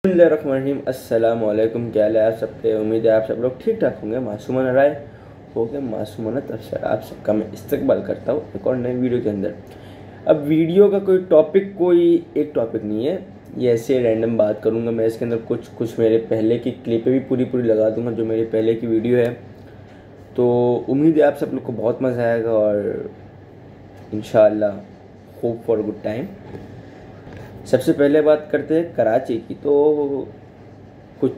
बिस्मिल्लाहिर्रहमानिर्रहीम। अस्सलाम वालेकुम। क्या हाल है आप सबके? उम्मीद है आप सब लोग ठीक ठाक होंगे। मासूमाना राय हो गया, मासूमाना तबसर आप सबका मैं इस्तकबाल करता हूँ एक और नई वीडियो के अंदर। अब वीडियो का कोई एक टॉपिक नहीं है, ये ऐसे रैंडम बात करूँगा मैं। इसके अंदर कुछ मेरे पहले की क्लिपें भी पूरी लगा दूँगा जो मेरे पहले की वीडियो है। तो उम्मीद है आप सब लोग को बहुत मज़ा आएगा और इंशाअल्लाह होप फॉर गुड टाइम। सबसे पहले बात करते हैं कराची की। तो कुछ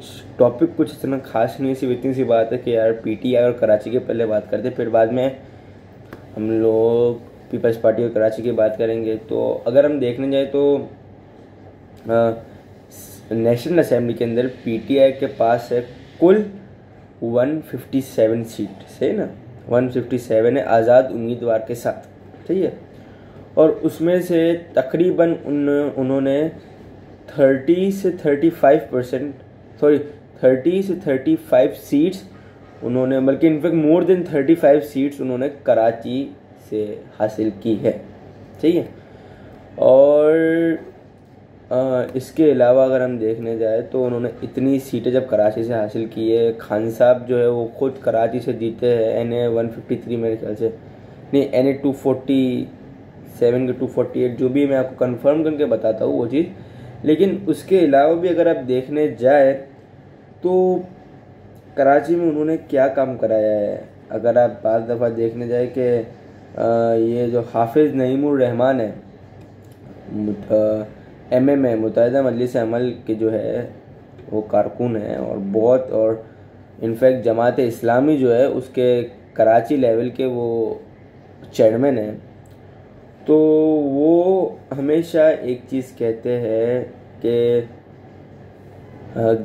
इतना खास नहीं, सिर्फ इतनी सी बात है कि यार पीटीआई और कराची के पहले बात करते, फिर बाद में हम लोग पीपल्स पार्टी और कराची की बात करेंगे। तो अगर हम देखने जाए तो नेशनल असेंबली के अंदर पीटीआई के पास है कुल 157 सीट, सही ना, 157 है आज़ाद उम्मीदवार के साथ, सही है। और उसमें से तकरीबन उन्होंने 30 से 35 सीट्स उन्होंने, बल्कि इनफैक्ट मोर देन 35 सीट्स उन्होंने कराची से हासिल की है, सही है। और इसके अलावा अगर हम देखने जाए तो उन्होंने इतनी सीटें जब कराची से हासिल की है, खान साहब जो है वो खुद कराची से जीते हैं। NA 153 मेरे ख्याल से, नहीं NA 247 के 248, जो भी मैं आपको कंफर्म करके बताता हूँ वो चीज़। लेकिन उसके अलावा भी अगर आप देखने जाए तो कराची में उन्होंने क्या काम कराया है। अगर आप बार दफ़ा देखने जाए कि ये जो हाफिज़ नईमुर रहमान है, MMA मुत्तहिदा मजलिस अमल के जो है वो कारकुन है और इनफैक्ट जमात इस्लामी जो है उसके कराची लेवल के वो चेयरमैन है। तो वो हमेशा एक चीज़ कहते हैं कि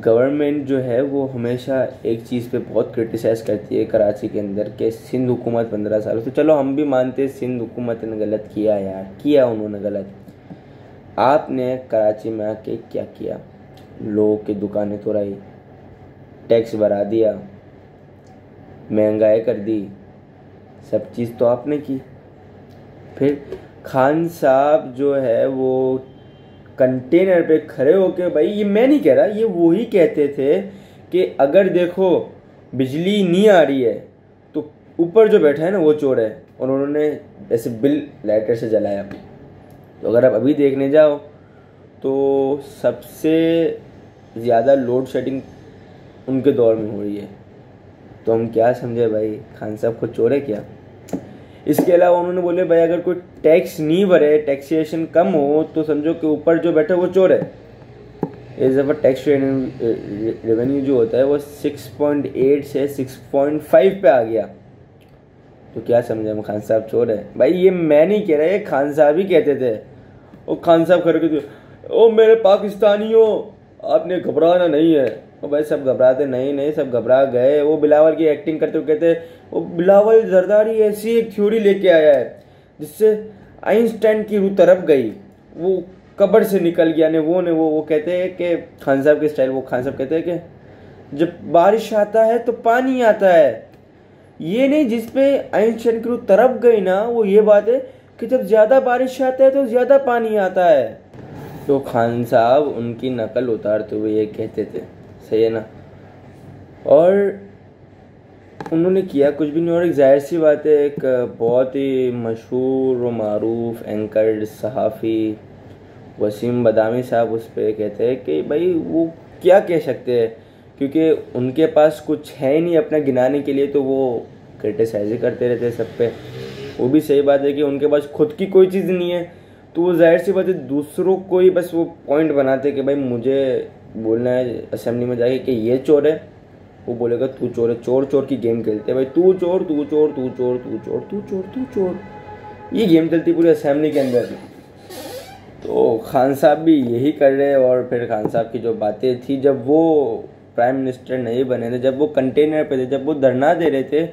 गवर्नमेंट जो है वो हमेशा एक चीज़ पे बहुत क्रिटिसाइज़ करती है कराची के अंदर कि सिंध हुकूमत 15 साल, तो चलो हम भी मानते हैं सिंध हुकूमत ने गलत किया यार, किया उन्होंने गलत। आपने कराची में आके क्या किया? लोगों की दुकानें तोड़ाई, टैक्स बढ़ा दिया, महंगाई कर दी, सब चीज़ तो आपने की। फिर खान साहब जो है वो कंटेनर पे खड़े होके, भाई ये मैं नहीं कह रहा, ये वही कहते थे कि अगर देखो बिजली नहीं आ रही है तो ऊपर जो बैठा है ना वो चोर है, और उन्होंने ऐसे बिल लाइटर से जलाया। तो अगर आप अभी देखने जाओ तो सबसे ज़्यादा लोड शेडिंग उनके दौर में हो रही है। तो हम क्या समझे भाई, खान साहब खुद चोर है क्या? इसके अलावा उन्होंने बोले भाई अगर कोई टैक्स नहीं भरे, टैक्सेशन कम हो, तो समझो कि ऊपर जो बैठा वो चोर है। इस दफ़ा टैक्स रेवेन्यू जो होता है वो 6.8 से 6.5 पे आ गया। तो क्या समझे हम, खान साहब चोर है? भाई ये मैं नहीं कह रहा, ये खान साहब ही कहते थे। वो खान साहब खड़े थे, ओ मेरे पाकिस्तानियों आपने घबराना नहीं है। तो भाई सब घबराते नहीं, सब घबरा गए। वो बिलावल की एक्टिंग करते हुए कहते वो बिलावल जरदारी ऐसी एक थ्योरी लेके आया है जिससे आइंस्टाइन की रूह तरफ गई, वो कब्र से निकल गया ने वो कहते हैं कि खान साहब के स्टाइल, वो खान साहब कहते हैं कि जब बारिश आता है तो पानी आता है, ये नहीं जिसपे आइंस्टाइन की रूह तरफ गई ना, वो ये बात है कि जब ज़्यादा बारिश आता है तो ज़्यादा पानी आता है। तो खान साहब उनकी नकल उतारते हुए ये कहते थे, सही है ना। और उन्होंने किया कुछ भी नहीं। और एक जाहिर सी बात है, एक बहुत ही मशहूर व मारूफ एंकर सहाफ़ी वसीम बदामी साहब उस पर कहते हैं कि भाई वो क्या कह सकते हैं, क्योंकि उनके पास कुछ है ही नहीं अपना गिनाने के लिए, तो वो क्रिटिसाइज करते रहते हैं सब पे। वो भी सही बात है कि उनके पास खुद की कोई चीज़ नहीं है, तो वो जाहिर सी बात है दूसरों को ही बस वो पॉइंट बनाते कि भाई मुझे बोलना है असेंबली में जाके कि ये चोर है, वो बोलेगा तू चोर है। चोर की गेम खेलते हैं भाई, तू चोर तू चोर तू चोर तू चोर तू चोर तू चोर, ये गेम चलती पूरी असेंबली के अंदर। तो खान साहब भी यही कर रहे हैं। और फिर खान साहब की जो बातें थी जब वो प्राइम मिनिस्टर नहीं बने थे, जब वो कंटेनर पे थे, जब वो धरना दे रहे थे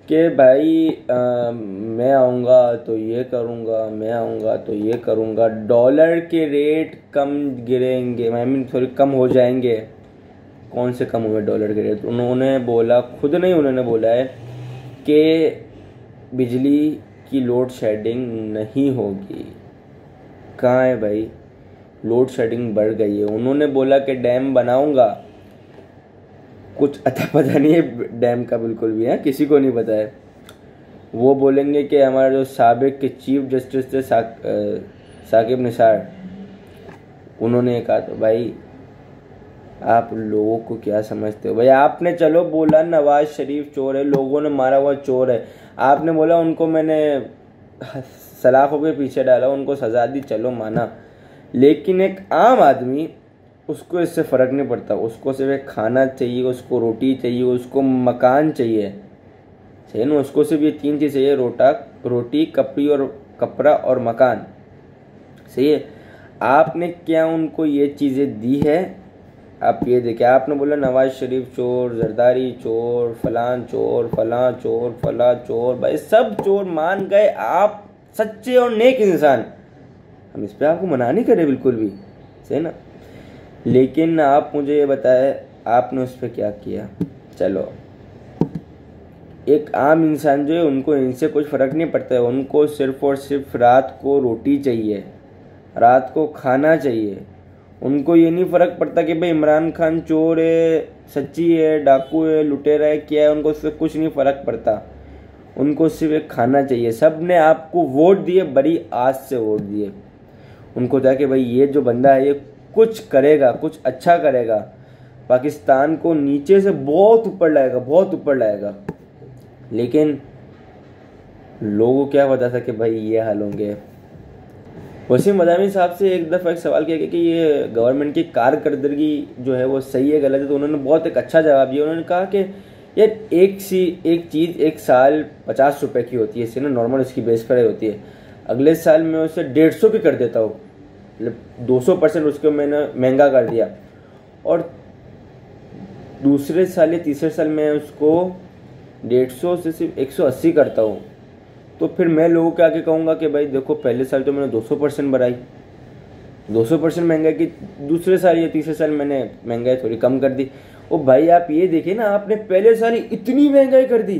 कि भाई मैं आऊँगा तो ये करूँगा, मैं आऊँगा तो ये करूँगा, डॉलर के रेट कम गिरेंगे, सॉरी कम हो जाएंगे। कौन से कम हुए डॉलर के रेट? उन्होंने बोला, खुद नहीं उन्होंने बोला है कि बिजली की लोड शेडिंग नहीं होगी। कहाँ है भाई? लोड शेडिंग बढ़ गई है। उन्होंने बोला कि डैम बनाऊंगा, कुछ अता पता नहीं है डैम का बिल्कुल भी है, किसी को नहीं पता है। वो बोलेंगे कि हमारा जो साबिक के चीफ जस्टिस थे साकिब निसार, उन्होंने कहा। तो भाई आप लोगों को क्या समझते हो भाई? आपने चलो बोला नवाज शरीफ चोर है, लोगों ने मारा हुआ चोर है, आपने बोला उनको मैंने सलाखों के पीछे डाला, उनको सजा दी, चलो माना। लेकिन एक आम आदमी, उसको इससे फ़र्क नहीं पड़ता, उसको सिर्फ एक खाना चाहिए, उसको रोटी चाहिए, उसको मकान चाहिए, सही ना? उसको सिर्फ ये 3 चीज़ चाहिए, रोटी कपड़ा और मकान, सही है। आपने क्या उनको ये चीज़ें दी है? आप ये देखिए, आपने बोला नवाज शरीफ चोर, जरदारी चोर, फलां चोर, फलां चोर, फलां चोर, भाई सब चोर मान गए, आप सच्चे और नेक इंसान, हम इस पर आपको मना नहीं करे बिल्कुल भी, सही ना? लेकिन आप मुझे ये बताए आपने उस पर क्या किया? चलो, एक आम इंसान जो है उनको इनसे कुछ फ़र्क नहीं पड़ता है, उनको सिर्फ और सिर्फ रात को रोटी चाहिए, रात को खाना चाहिए। उनको ये नहीं फ़र्क पड़ता कि भाई इमरान खान चोर है, सच्ची है, डाकू है, लुटेरा है, क्या है, उनको उससे कुछ नहीं फ़र्क पड़ता। उनको सिर्फ एक खाना चाहिए। सब ने आपको वोट दिए, बड़ी आस से वोट दिए। उनको था कि भाई ये जो बंदा है ये कुछ करेगा, कुछ अच्छा करेगा, पाकिस्तान को नीचे से बहुत ऊपर लाएगा, बहुत ऊपर लाएगा। लेकिन लोगों को क्या पता था कि भाई ये हाल होंगे। वसीम मदामी साहब से एक दफ़ा एक सवाल किया कि ये गवर्नमेंट की कारकर्दगी जो है वो सही है गलत है, तो उन्होंने बहुत एक अच्छा जवाब दिया। उन्होंने कहा कि यार एक चीज़ एक साल 50 रुपये की होती है, इससे ना नॉर्मल उसकी बेस पर होती है, अगले साल मैं उसे 150 की कर देता हूँ, मतलब 200% उसको मैंने महंगा कर दिया, और दूसरे साल या तीसरे साल मैं उसको 150 से सिर्फ 180 करता हूँ। तो फिर मैं लोगों के आगे कहूँगा कि भाई देखो पहले साल तो मैंने 200% बढ़ाई, 200% महंगाई की, दूसरे साल या तीसरे साल मैंने महंगाई थोड़ी कम कर दी। ओ भाई आप ये देखिए ना, आपने पहले साल ही इतनी महंगाई कर दी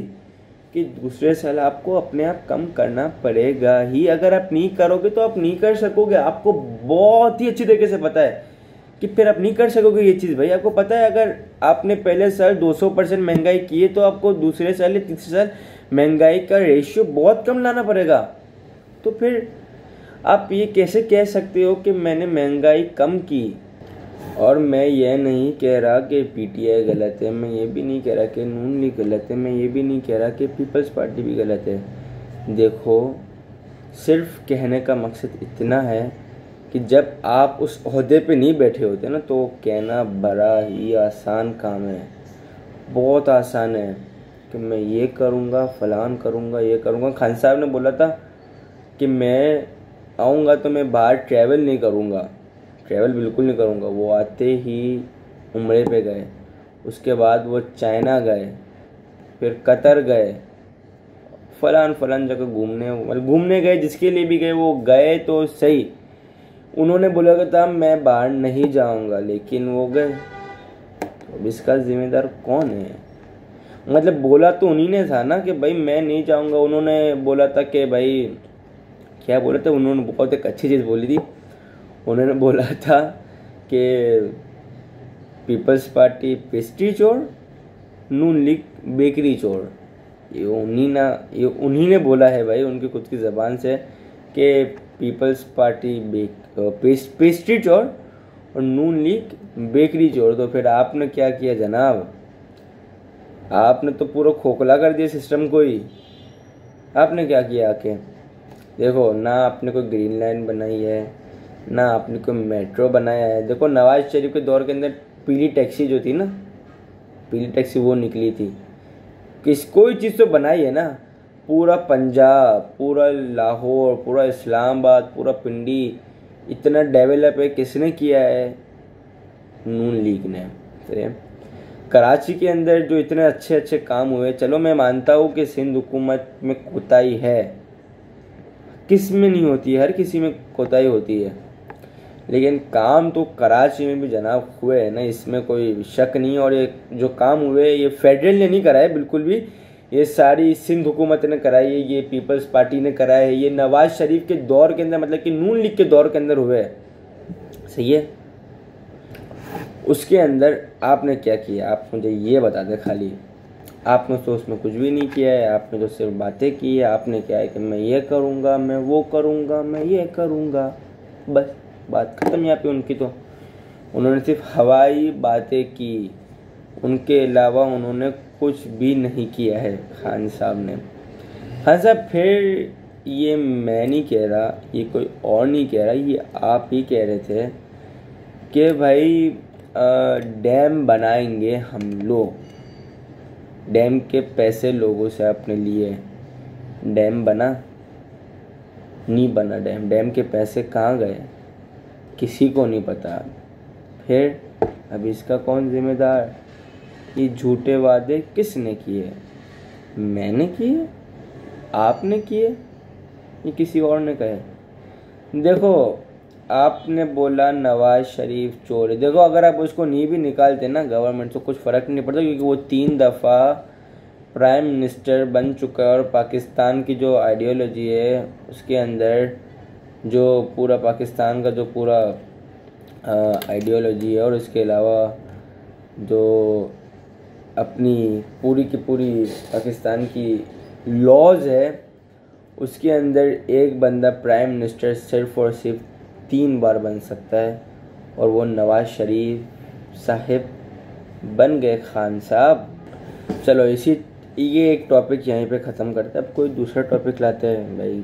कि दूसरे साल आपको अपने आप कम करना पड़ेगा ही। अगर आप नहीं करोगे तो आप नहीं कर सकोगे, आपको बहुत ही अच्छी तरीके से पता है कि फिर आप नहीं कर सकोगे ये चीज़। भाई आपको पता है अगर आपने पहले साल 200% महंगाई की है तो आपको दूसरे साल या तीसरे साल महंगाई का रेशियो बहुत कम लाना पड़ेगा। तो फिर आप ये कैसे कह सकते हो कि मैंने महंगाई कम की? और मैं ये नहीं कह रहा कि पीटीआई गलत है, मैं ये भी नहीं कह रहा कि नून लीग गलत है, मैं ये भी नहीं कह रहा कि पीपल्स पार्टी भी गलत है। देखो, सिर्फ कहने का मकसद इतना है कि जब आप उस ओहदे पे नहीं बैठे होते ना, तो कहना बड़ा ही आसान काम है, बहुत आसान है कि मैं ये करूँगा, फलान करूँगा, ये करूँगा। खान साहब ने बोला था कि मैं आऊँगा तो मैं बाहर ट्रैवल नहीं करूँगा, ट्रैवल बिल्कुल नहीं करूँगा। वो आते ही उम्रे पे गए, उसके बाद वो चाइना गए, फिर कतर गए, फलान जगह घूमने गए, जिसके लिए भी गए वो गए तो सही। उन्होंने बोला था मैं बाहर नहीं जाऊँगा, लेकिन वो गए। तो अब इसका जिम्मेदार कौन है? मतलब बोला तो उन्हीं ने था ना कि भाई मैं नहीं जाऊँगा। उन्होंने बोला था कि भाई क्या बोला था, उन्होंने बहुत एक अच्छी चीज़ बोली थी। उन्होंने बोला था कि पीपल्स पार्टी पेस्ट्री चोर, नून लीग बेकरी चोर। ये उन्हीं ने बोला है भाई, उनकी खुद की ज़बान से, कि पीपल्स पार्टी पेस्ट्री चोर और नून लीग बेकरी चोर। तो फिर आपने क्या किया जनाब? आपने तो पूरा खोखला कर दिया सिस्टम को ही। आपने क्या किया आके? देखो ना, आपने कोई ग्रीन लाइन बनाई है, ना आपने कोई मेट्रो बनाया है। देखो नवाज शरीफ के दौर के अंदर पीली टैक्सी जो थी ना, पीली टैक्सी वो निकली थी। कोई चीज़ तो बनाई है ना। पूरा पंजाब, पूरा लाहौर, पूरा इस्लामाबाद, पूरा पिंडी इतना डेवलप है, किसने किया है? नून लीग ने। कराची के अंदर जो इतने अच्छे अच्छे काम हुए, चलो मैं मानता हूँ कि सिंध हुकूमत में कोताही है, किस में नहीं होती है, हर किसी में कोताही होती है, लेकिन काम तो कराची में भी जनाब हुए हैं ना, इसमें कोई शक नहीं। और ये जो काम हुए ये फेडरल ने नहीं कराए बिल्कुल भी, ये सारी सिंध हुकूमत ने कराई है, ये पीपल्स पार्टी ने कराया है, ये नवाज शरीफ के दौर के अंदर, मतलब कि नून लीग के दौर के अंदर हुए। सही है। उसके अंदर आपने क्या किया, आप मुझे ये बता दें खाली। आपने तो उसमें कुछ भी नहीं किया है, आपने तो सिर्फ बातें की है। आपने क्या है कि मैं ये करूँगा, मैं वो करूँगा, मैं ये करूँगा, बस बात ख़त्म यहाँ पे उनकी। तो उन्होंने सिर्फ हवाई बातें की, उनके अलावा उन्होंने कुछ भी नहीं किया है खान साहब ने। हाँ साहब, फिर ये मैं नहीं कह रहा, ये कोई और नहीं कह रहा, ये आप ही कह रहे थे कि भाई डैम बनाएंगे हम लोग, डैम के पैसे लोगों से आपने लिए। डैम बना नहीं बना, डैम के पैसे कहाँ गए किसी को नहीं पता। फिर अब इसका कौन जिम्मेदार? ये झूठे वादे किसने किए? मैंने किए, आपने किए, ये किसी और ने कहे? देखो, आपने बोला नवाज शरीफ चोर है। देखो, अगर आप उसको नहीं भी निकालते ना गवर्नमेंट से कुछ फ़र्क नहीं पड़ता, क्योंकि वो 3 दफ़ा प्राइम मिनिस्टर बन चुका है। और पाकिस्तान की जो आइडियोलॉजी है उसके अंदर जो पूरा पाकिस्तान का जो पूरा आइडियोलॉजी है, और इसके अलावा जो अपनी पूरी की पूरी पाकिस्तान की लॉज है, उसके अंदर एक बंदा प्राइम मिनिस्टर सिर्फ और सिर्फ 3 बार बन सकता है, और वो नवाज शरीफ साहिब बन गए खान साहब। चलो ये एक टॉपिक यहीं पे ख़त्म करते हैं। अब कोई दूसरा टॉपिक लाते हैं भाई।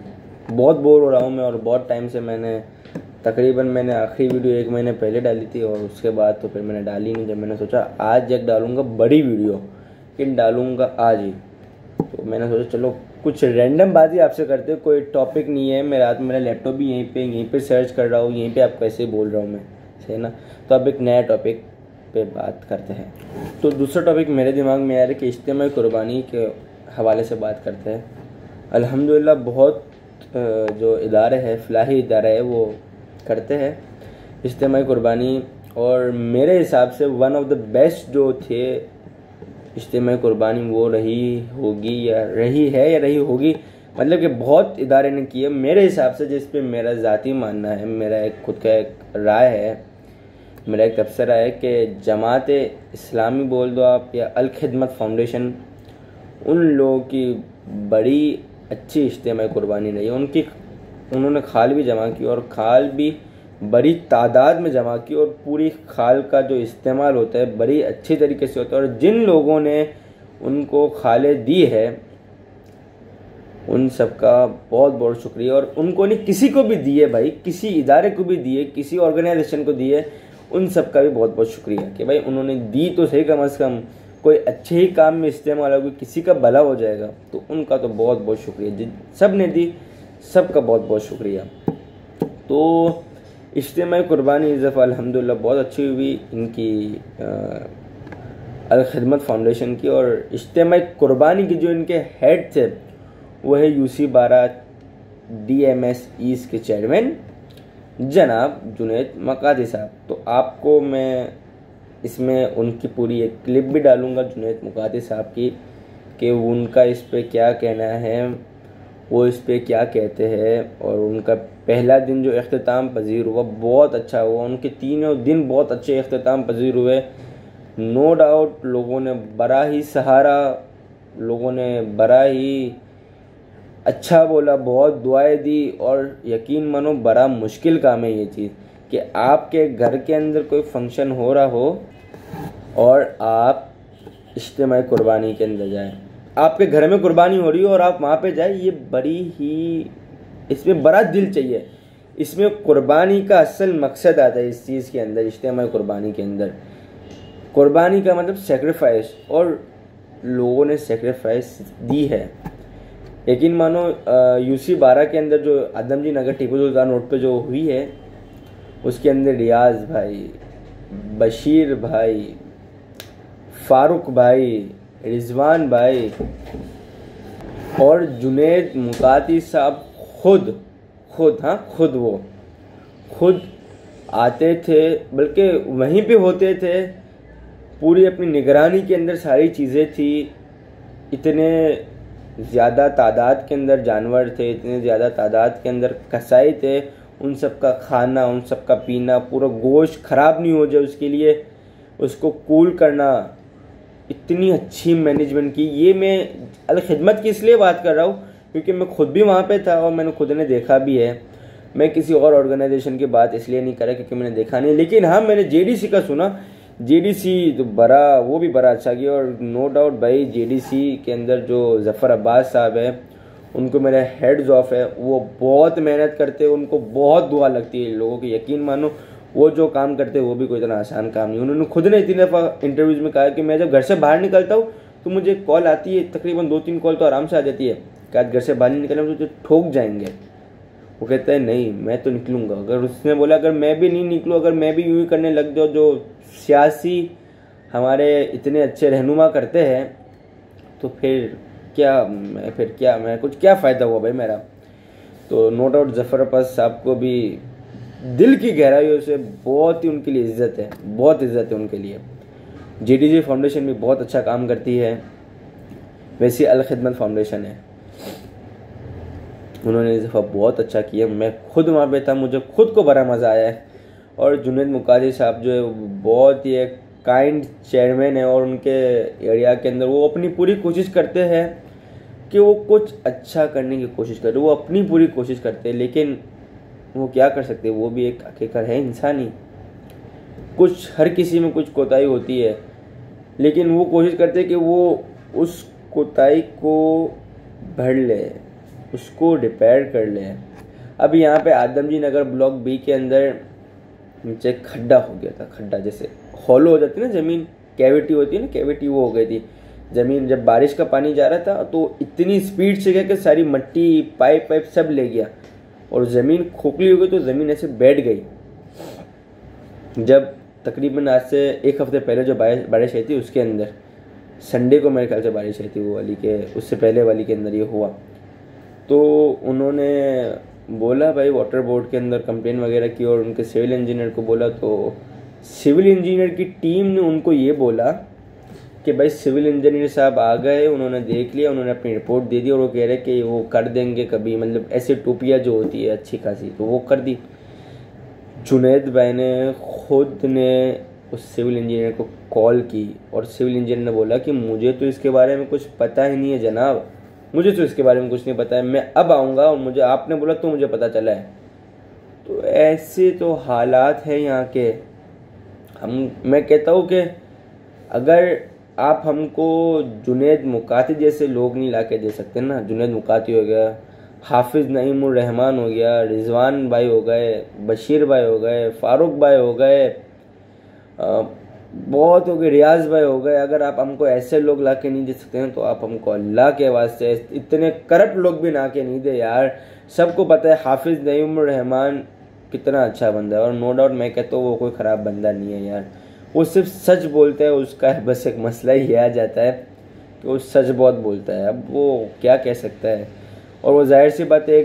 बहुत बोर हो रहा हूँ मैं, और बहुत टाइम से मैंने आखिरी वीडियो 1 महीने पहले डाली थी, और उसके बाद तो फिर मैंने डाली नहीं। जब मैंने सोचा आज एक डालूँगा बड़ी वीडियो, कि डालूँगा आज ही, तो मैंने सोचा चलो कुछ रैंडम बात ही आपसे करते हैं। कोई टॉपिक नहीं है, मेरे हाथ में मेरा लैपटॉप भी यहीं पे सर्च कर रहा हूँ, यहीं पे आपको ऐसे बोल रहा हूँ मैं, सही ना। तो अब एक नया टॉपिक पे बात करते हैं। तो दूसरा टॉपिक मेरे दिमाग में आ रहा है कि इज्तिमाई कुर्बानी के हवाले से बात करते हैं। अल्हम्दुलिल्लाह बहुत जो इदारे है, फलाही इदारा है, वो करते हैं इज्तिमाई कुर्बानी, और मेरे हिसाब से वन ऑफ द बेस्ट जो थे इज्तिमाई कुर्बानी वो रही होगी, मतलब कि बहुत इदारे ने किए मेरे हिसाब से। जिस पे मेरा ज़ाती मानना है, मेरा एक खुद का एक राय है, मेरा एक तबसरा है कि जमात इस्लामी बोल दो आप, या अल खिदमत फाउंडेशन, उन लोगों की बड़ी अच्छी इज्तिमाई कुर्बानी रही है। उन्होंने खाल भी जमा की, और खाल भी बड़ी तादाद में जमा की, और पूरी खाल का जो इस्तेमाल होता है बड़ी अच्छी तरीके से होता है। और जिन लोगों ने उनको खालें दी है उन सब का बहुत बहुत शुक्रिया। और उनको नहीं, किसी को भी दिए भाई, किसी इदारे को भी दिए, किसी ऑर्गेनाइजेशन को दिए, उन सब का भी बहुत बहुत शुक्रिया कि भाई उन्होंने दी तो सही, कम से कम कोई अच्छे ही काम में इस्तेमाल होगी, किसी का भला हो जाएगा, तो उनका तो बहुत बहुत शुक्रिया। जिन सब ने दी सबका बहुत बहुत शुक्रिया। तो इज्तिमाई कुर्बानी इस दफ़ा अल्हम्दुलिल्लाह बहुत अच्छी हुई इनकी अल खिदमत फाउंडेशन की। और इज्तिमाई कुर्बानी की जो इनके हेड थे वो है UC-12 DMS ईस्ट के चेयरमैन जनाब जुनैद मकाती साहब। तो आपको मैं इसमें उनकी पूरी एक क्लिप भी डालूंगा जुनैद मकाती साहब की, कि उनका इस पे क्या कहना है, वो इस पे क्या कहते हैं। और उनका पहला दिन जो इख्तिताम पजीर हुआ बहुत अच्छा हुआ, उनके 3 दिन बहुत अच्छे इख्तिताम पजीर हुए। नो डाउट लोगों ने बड़ा ही सहारा, लोगों ने बड़ा ही अच्छा बोला, बहुत दुआएं दी। और यकीन मानो बड़ा मुश्किल काम है ये चीज़, कि आपके घर के अंदर कोई फंक्शन हो रहा हो और आप इज्तिमाई कुर्बानी के अंदर जाएं। आपके घर में कुर्बानी हो रही हो और आप वहाँ पे जाए, ये बड़ी ही, इसमें बड़ा दिल चाहिए। इसमें कुर्बानी का असल मकसद आता है इस चीज़ के अंदर, इज्तिमाई कुर्बानी के अंदर। कुर्बानी का मतलब सेक्रीफाइस, और लोगों ने सेक्रीफाइस दी है। यकीन मानो UC-12 के अंदर जो आदमजी नगर टीपू सुल्तान रोड पे जो हुई है, उसके अंदर रियाज भाई, बशीर भाई, फारूक भाई, रिजवान भाई और जुनैद मुकाती साहब खुद आते थे, बल्कि वहीं पे होते थे। पूरी अपनी निगरानी के अंदर सारी चीज़ें थी। इतने ज़्यादा तादाद के अंदर जानवर थे, इतने ज़्यादा तादाद के अंदर कसाई थे, उन सब का खाना, उन सब का पीना, पूरा गोश्त ख़राब नहीं हो जाए उसके लिए उसको कूल करना, इतनी अच्छी मैनेजमेंट की। ये मैं अल खिदमत की इसलिए बात कर रहा हूँ क्योंकि मैं खुद भी वहाँ पे था और मैंने खुद ने देखा भी है। मैं किसी और ऑर्गेनाइजेशन की बात इसलिए नहीं कर रहा क्योंकि मैंने देखा नहीं, लेकिन हाँ मैंने जेडीसी का सुना। जेडीसी तो बड़ा, वो भी बड़ा अच्छा किया। और नो डाउट भाई जेडीसी के अंदर जो ज़फ़र अब्बास साहब है, उनको मेरा हेड्स ऑफ है। वो बहुत मेहनत करते हैं, उनको बहुत दुआ लगती है लोगों की। यकीन मानो वो जो काम करते हैं वो भी कोई इतना आसान काम नहीं। उन्होंने खुद ने इतनी दफ़ा इंटरव्यूज़ में कहा कि मैं जब घर से बाहर निकलता हूँ तो मुझे कॉल आती है, तकरीबन 2-3 कॉल तो आराम से आ जाती है कि आज घर से बाहर नहीं निकले तो ठोक जाएंगे। वो कहता है नहीं मैं तो निकलूँगा। अगर उसने बोला अगर मैं भी नहीं निकलूँ, अगर मैं भी यूँ ही करने लग जाऊँ जो सियासी हमारे इतने अच्छे रहनुमा करते हैं तो फिर मैं कुछ क्या फ़ायदा हुआ भाई मेरा। तो नो डाउट ज़फ़र अब्बास साहब को भी दिल की गहराइयों से बहुत ही उनके लिए इज़्ज़त है, बहुत इज़्ज़त है उनके लिए। जेडीसी फाउंडेशन भी बहुत अच्छा काम करती है, वैसी अल खिदमत फाउंडेशन है, उन्होंने इस दफ़ा बहुत अच्छा किया। मैं खुद वहाँ पे था, मुझे खुद को बड़ा मज़ा आया है। और जुनैद मुकादी साहब जो है वो बहुत ही एक काइंड चेयरमैन है और उनके एरिया के अंदर वो अपनी पूरी कोशिश करते हैं कि वो कुछ अच्छा करने की कोशिश करें। वो अपनी पूरी कोशिश करते हैं, लेकिन वो क्या कर सकते हैं, वो भी एक आखिरकार है इंसान ही। कुछ हर किसी में कुछ कोताही होती है, लेकिन वो कोशिश करते हैं कि वो उस कोताही को भर ले, उसको रिपेयर कर ले। अब यहाँ पे आदमजी नगर ब्लॉक बी के अंदर नीचे खड्डा हो गया था। खड्डा जैसे हॉलो हो जाती है ना ज़मीन, कैविटी होती है ना, कैविटी वो हो गई थी ज़मीन। जब बारिश का पानी जा रहा था तो इतनी स्पीड से गया कि सारी मट्टी पाइप सब ले गया और ज़मीन खोखली हो गई। तो ज़मीन ऐसे बैठ गई। जब तकरीबन आज से 1 हफ्ते पहले जो बारिश आई थी उसके अंदर, संडे को मेरे ख्याल से बारिश आई थी वो वाली के, उससे पहले वाली के अंदर ये हुआ। तो उन्होंने बोला भाई वाटर बोर्ड के अंदर कंप्लेन वगैरह की और उनके सिविल इंजीनियर को बोला। तो सिविल इंजीनियर की टीम ने उनको ये बोला कि भाई सिविल इंजीनियर साहब आ गए, उन्होंने देख लिया, उन्होंने अपनी रिपोर्ट दे दी और वो कह रहे कि वो कर देंगे कभी, मतलब ऐसे टोपिया जो होती है अच्छी खासी, तो वो कर दी। जुनैद भाई ने खुद ने उस सिविल इंजीनियर को कॉल की और सिविल इंजीनियर ने बोला कि मुझे तो इसके बारे में कुछ पता ही नहीं है जनाब, मुझे तो इसके बारे में कुछ नहीं पता है, मैं अब आऊँगा और मुझे आपने बोला तो मुझे पता चला है। तो ऐसे तो हालात हैं यहाँ के। मैं कहता हूँ कि अगर आप हमको जुनैद मुकाती जैसे लोग नहीं ला के दे सकते ना, जुनैद मुकाती हो गया, हाफिज़ नईमुर रहमान हो गया, रिजवान भाई हो गए, बशीर भाई हो गए, फारूक भाई हो गए, बहुत हो गए, रियाज भाई हो गए, अगर आप हमको ऐसे लोग ला के नहीं दे सकते हैं तो आप हमको अल्लाह के वास्ते इतने करप्ट लोग भी ला के नहीं दे यार। सबको पता है हाफिज़ नईमुर रहमान कितना अच्छा बंदा है और नो डाउट मैं कहता हूँ वो कोई ख़राब बंदा नहीं है यार। वो सिर्फ सच बोलता है, उसका बस एक मसला ही आ जाता है कि वो सच बहुत बोलता है। अब वो क्या कह सकता है, और वो जाहिर सी बात है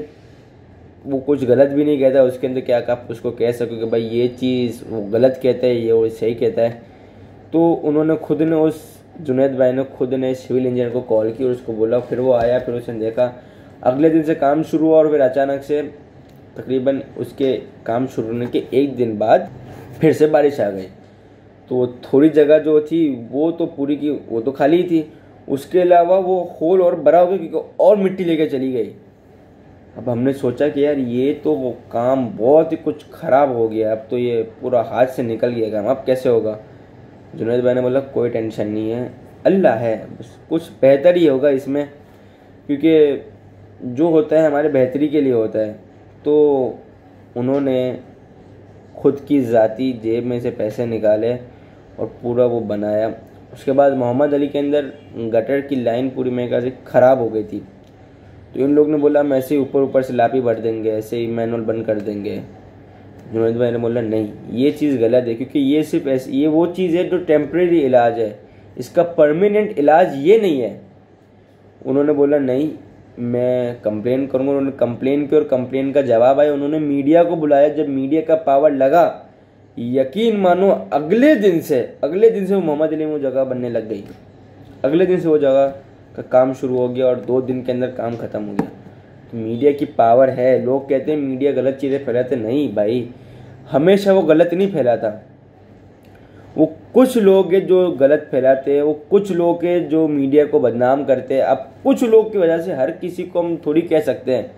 वो कुछ गलत भी नहीं कहता, उसके अंदर क्या आप उसको कह सको कि भाई ये चीज़ वो गलत कहता है, ये वो सही कहता है। तो उन्होंने खुद ने उस जुनैद भाई ने खुद ने सिविल इंजीनियर को कॉल की और उसको बोला, फिर वो आया, फिर उसने देखा। अगले दिन से काम शुरू हुआ और फिर अचानक से तकरीबन उसके काम शुरू होने के 1 दिन बाद फिर से बारिश आ गई। तो थोड़ी जगह जो थी वो तो पूरी की वो तो खाली थी, उसके अलावा वो होल और बड़ा हो गया क्योंकि और मिट्टी लेके चली गई। अब हमने सोचा कि यार ये तो वो काम बहुत ही कुछ ख़राब हो गया, अब तो ये पूरा हाथ से निकल गया काम, अब कैसे होगा। जुनैद भाई ने बोला कोई टेंशन नहीं है, अल्लाह है, बस कुछ बेहतर ही होगा इसमें, क्योंकि जो होता है हमारे बेहतरी के लिए होता है। तो उन्होंने खुद की ज़ाती जेब में से पैसे निकाले और पूरा वो बनाया। उसके बाद मोहम्मद अली के अंदर गटर की लाइन पूरी मेरे ख्याल से ख़राब हो गई थी। तो इन लोग ने बोला हम ऐसे ही ऊपर से लापी भर देंगे, ऐसे ही मैनुअल बंद कर देंगे। जुनैद भाई ने बोला नहीं, ये चीज़ गलत है, क्योंकि ये सिर्फ ऐसे ये वो चीज़ है जो टेम्प्रेरी इलाज है, इसका परमानेंट इलाज ये नहीं है। उन्होंने बोला नहीं मैं कंप्लेन करूँगा। उन्होंने कंप्लेन की और कंप्लेन का जवाब आया, उन्होंने मीडिया को बुलाया। जब मीडिया का पावर लगा, यकीन मानो अगले दिन से वो मोहम्मद अली में वो जगह बनने लग गई। अगले दिन से वो जगह का काम शुरू हो गया और 2 दिन के अंदर काम ख़त्म हो गया। तो मीडिया की पावर है। लोग कहते हैं मीडिया गलत चीज़ें फैलाते, नहीं भाई, हमेशा वो गलत नहीं फैलाता। वो कुछ लोग हैं जो गलत फैलाते हैं, वो कुछ लोग हैं जो मीडिया को बदनाम करते हैं। अब कुछ लोग की वजह से हर किसी को हम थोड़ी कह सकते हैं।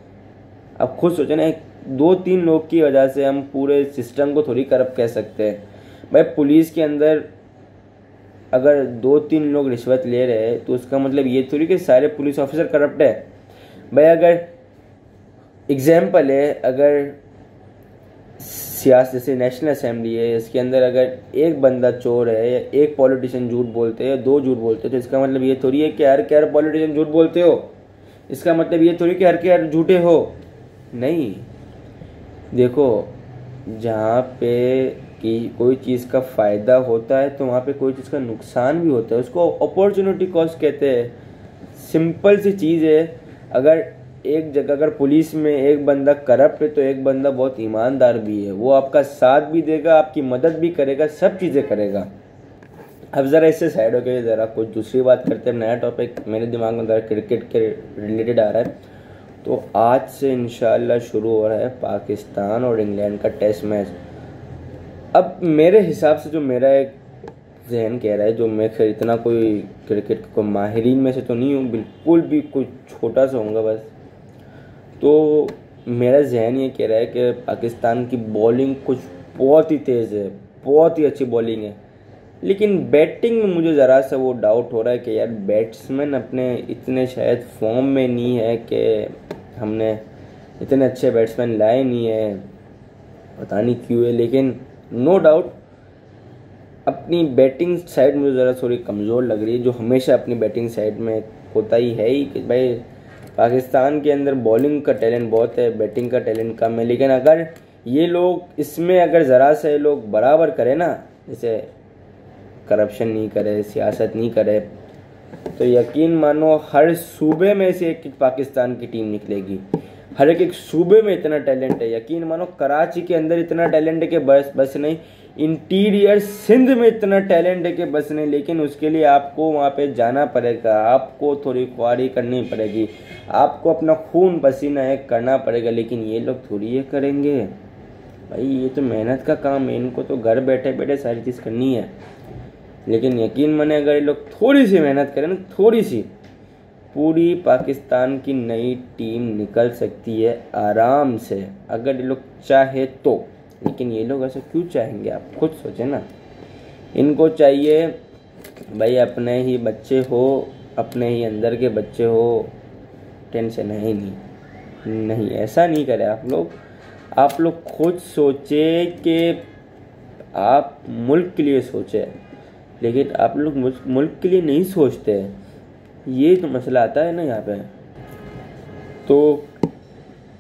अब खुद सोचो ना, 2-3 लोग की वजह से हम पूरे सिस्टम को थोड़ी करप्ट कह सकते हैं। भाई पुलिस के अंदर अगर 2-3 लोग रिश्वत ले रहे हैं तो उसका मतलब ये थोड़ी कि सारे पुलिस ऑफिसर करप्ट है। भाई अगर एग्जाम्पल है, अगर सियासत जैसे नेशनल असेंबली है, इसके अंदर अगर एक बंदा चोर है या एक पॉलिटिशियन झूठ बोलते हैं या 2 झूठ बोलते हैं, तो इसका मतलब ये थोड़ी है कि हर के हर पॉलिटिशियन झूठ बोलते हो। इसका मतलब ये थोड़ी कि हर के हर झूठे हो। नहीं, देखो, जहाँ पे कि कोई चीज़ का फ़ायदा होता है तो वहाँ पे कोई चीज़ का नुकसान भी होता है। उसको अपॉर्चुनिटी कॉस्ट कहते हैं। सिंपल सी चीज़ है। अगर एक जगह अगर पुलिस में एक बंदा करप्ट है तो एक बंदा बहुत ईमानदार भी है, वो आपका साथ भी देगा, आपकी मदद भी करेगा, सब चीज़ें करेगा। अब ज़रा इससे साइड हो गए, ज़रा कुछ दूसरी बात करते हैं। नया टॉपिक मेरे दिमाग में ज़रा क्रिकेट के रिलेटेड आ रहा है। तो आज से इंशाल्लाह शुरू हो रहा है पाकिस्तान और इंग्लैंड का टेस्ट मैच। अब मेरे हिसाब से जो मेरा एक जहन कह रहा है, जो मैं खैर इतना कोई क्रिकेट को माहिरीन में से तो नहीं हूँ, बिल्कुल भी कुछ छोटा सा होऊंगा बस, तो मेरा जहन ये कह रहा है कि पाकिस्तान की बॉलिंग कुछ बहुत ही तेज़ है, बहुत ही अच्छी बॉलिंग है। लेकिन बैटिंग में मुझे ज़रा सा वो डाउट हो रहा है कि यार बैट्समैन अपने इतने शायद फॉर्म में नहीं है, कि हमने इतने अच्छे बैट्समैन लाए नहीं है, पता नहीं क्यों है। लेकिन नो डाउट अपनी बैटिंग साइड मुझे ज़रा थोड़ी कमज़ोर लग रही है, जो हमेशा अपनी बैटिंग साइड में होता ही है ही कि भाई पाकिस्तान के अंदर बॉलिंग का टैलेंट बहुत है, बैटिंग का टैलेंट कम है। लेकिन अगर ये लोग इसमें अगर ज़रा से लोग बराबर करें ना, जैसे करप्शन नहीं करे, सियासत नहीं करे, तो यकीन मानो हर सूबे में से एक पाकिस्तान की टीम निकलेगी। हर एक सूबे में इतना टैलेंट है, यकीन मानो कराची के अंदर इतना टैलेंट है कि बस नहीं, इंटीरियर सिंध में इतना टैलेंट है कि बस नहीं। लेकिन उसके लिए आपको वहाँ पे जाना पड़ेगा, आपको थोड़ी ख्वारी करनी पड़ेगी, आपको अपना खून पसीना एक करना पड़ेगा। लेकिन ये लोग थोड़ी ये करेंगे भाई, ये तो मेहनत का काम है, इनको तो घर बैठे बैठे सारी चीज़ करनी है। लेकिन यकीन माने अगर ये लोग थोड़ी सी मेहनत करें ना, थोड़ी सी, पूरी पाकिस्तान की नई टीम निकल सकती है आराम से, अगर ये लोग चाहे तो। लेकिन ये लोग ऐसा क्यों चाहेंगे, आप खुद सोचें ना। इनको चाहिए भाई अपने ही बच्चे हो, अपने ही अंदर के बच्चे हो, टेंशन है ही नहीं, ऐसा नहीं करें आप लोग। आप लोग खुद सोचे कि आप मुल्क के लिए सोचे, लेकिन आप लोग मुल्क के लिए नहीं सोचते। ये तो मसला आता है ना यहाँ पे। तो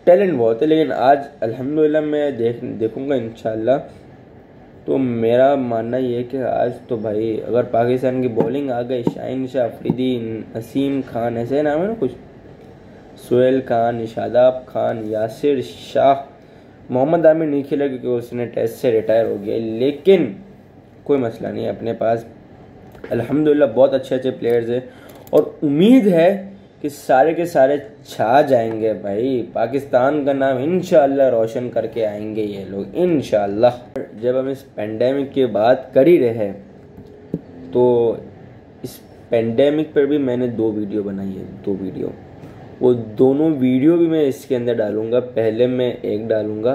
टैलेंट बहुत है, लेकिन आज अल्हम्दुलिल्लाह मैं देखूँगा इंशाल्लाह। तो मेरा मानना ये है कि आज तो भाई अगर पाकिस्तान की बॉलिंग आ गई, शाहीन शाह अफरीदी, नसीम खान, ऐसे नाम है ना कुछ, सोहेल खान, शादाब खान, यासिर शाह, मोहम्मद आमिर नहीं खेला क्योंकि उसने टेस्ट से रिटायर हो गया। लेकिन कोई मसला नहीं है, अपने पास अल्हम्दुलिल्लाह बहुत अच्छे अच्छे प्लेयर्स हैं और उम्मीद है कि सारे के सारे छा जाएंगे भाई। पाकिस्तान का नाम इंशाअल्लाह रोशन करके आएंगे ये लोग इंशाअल्लाह। जब हम इस पेंडेमिक की बात कर ही रहे हैं, तो इस पेंडेमिक पर भी मैंने 2 वीडियो बनाई है, 2 वीडियो। वो दोनों वीडियो भी मैं इसके अंदर डालूँगा। पहले मैं एक डालूँगा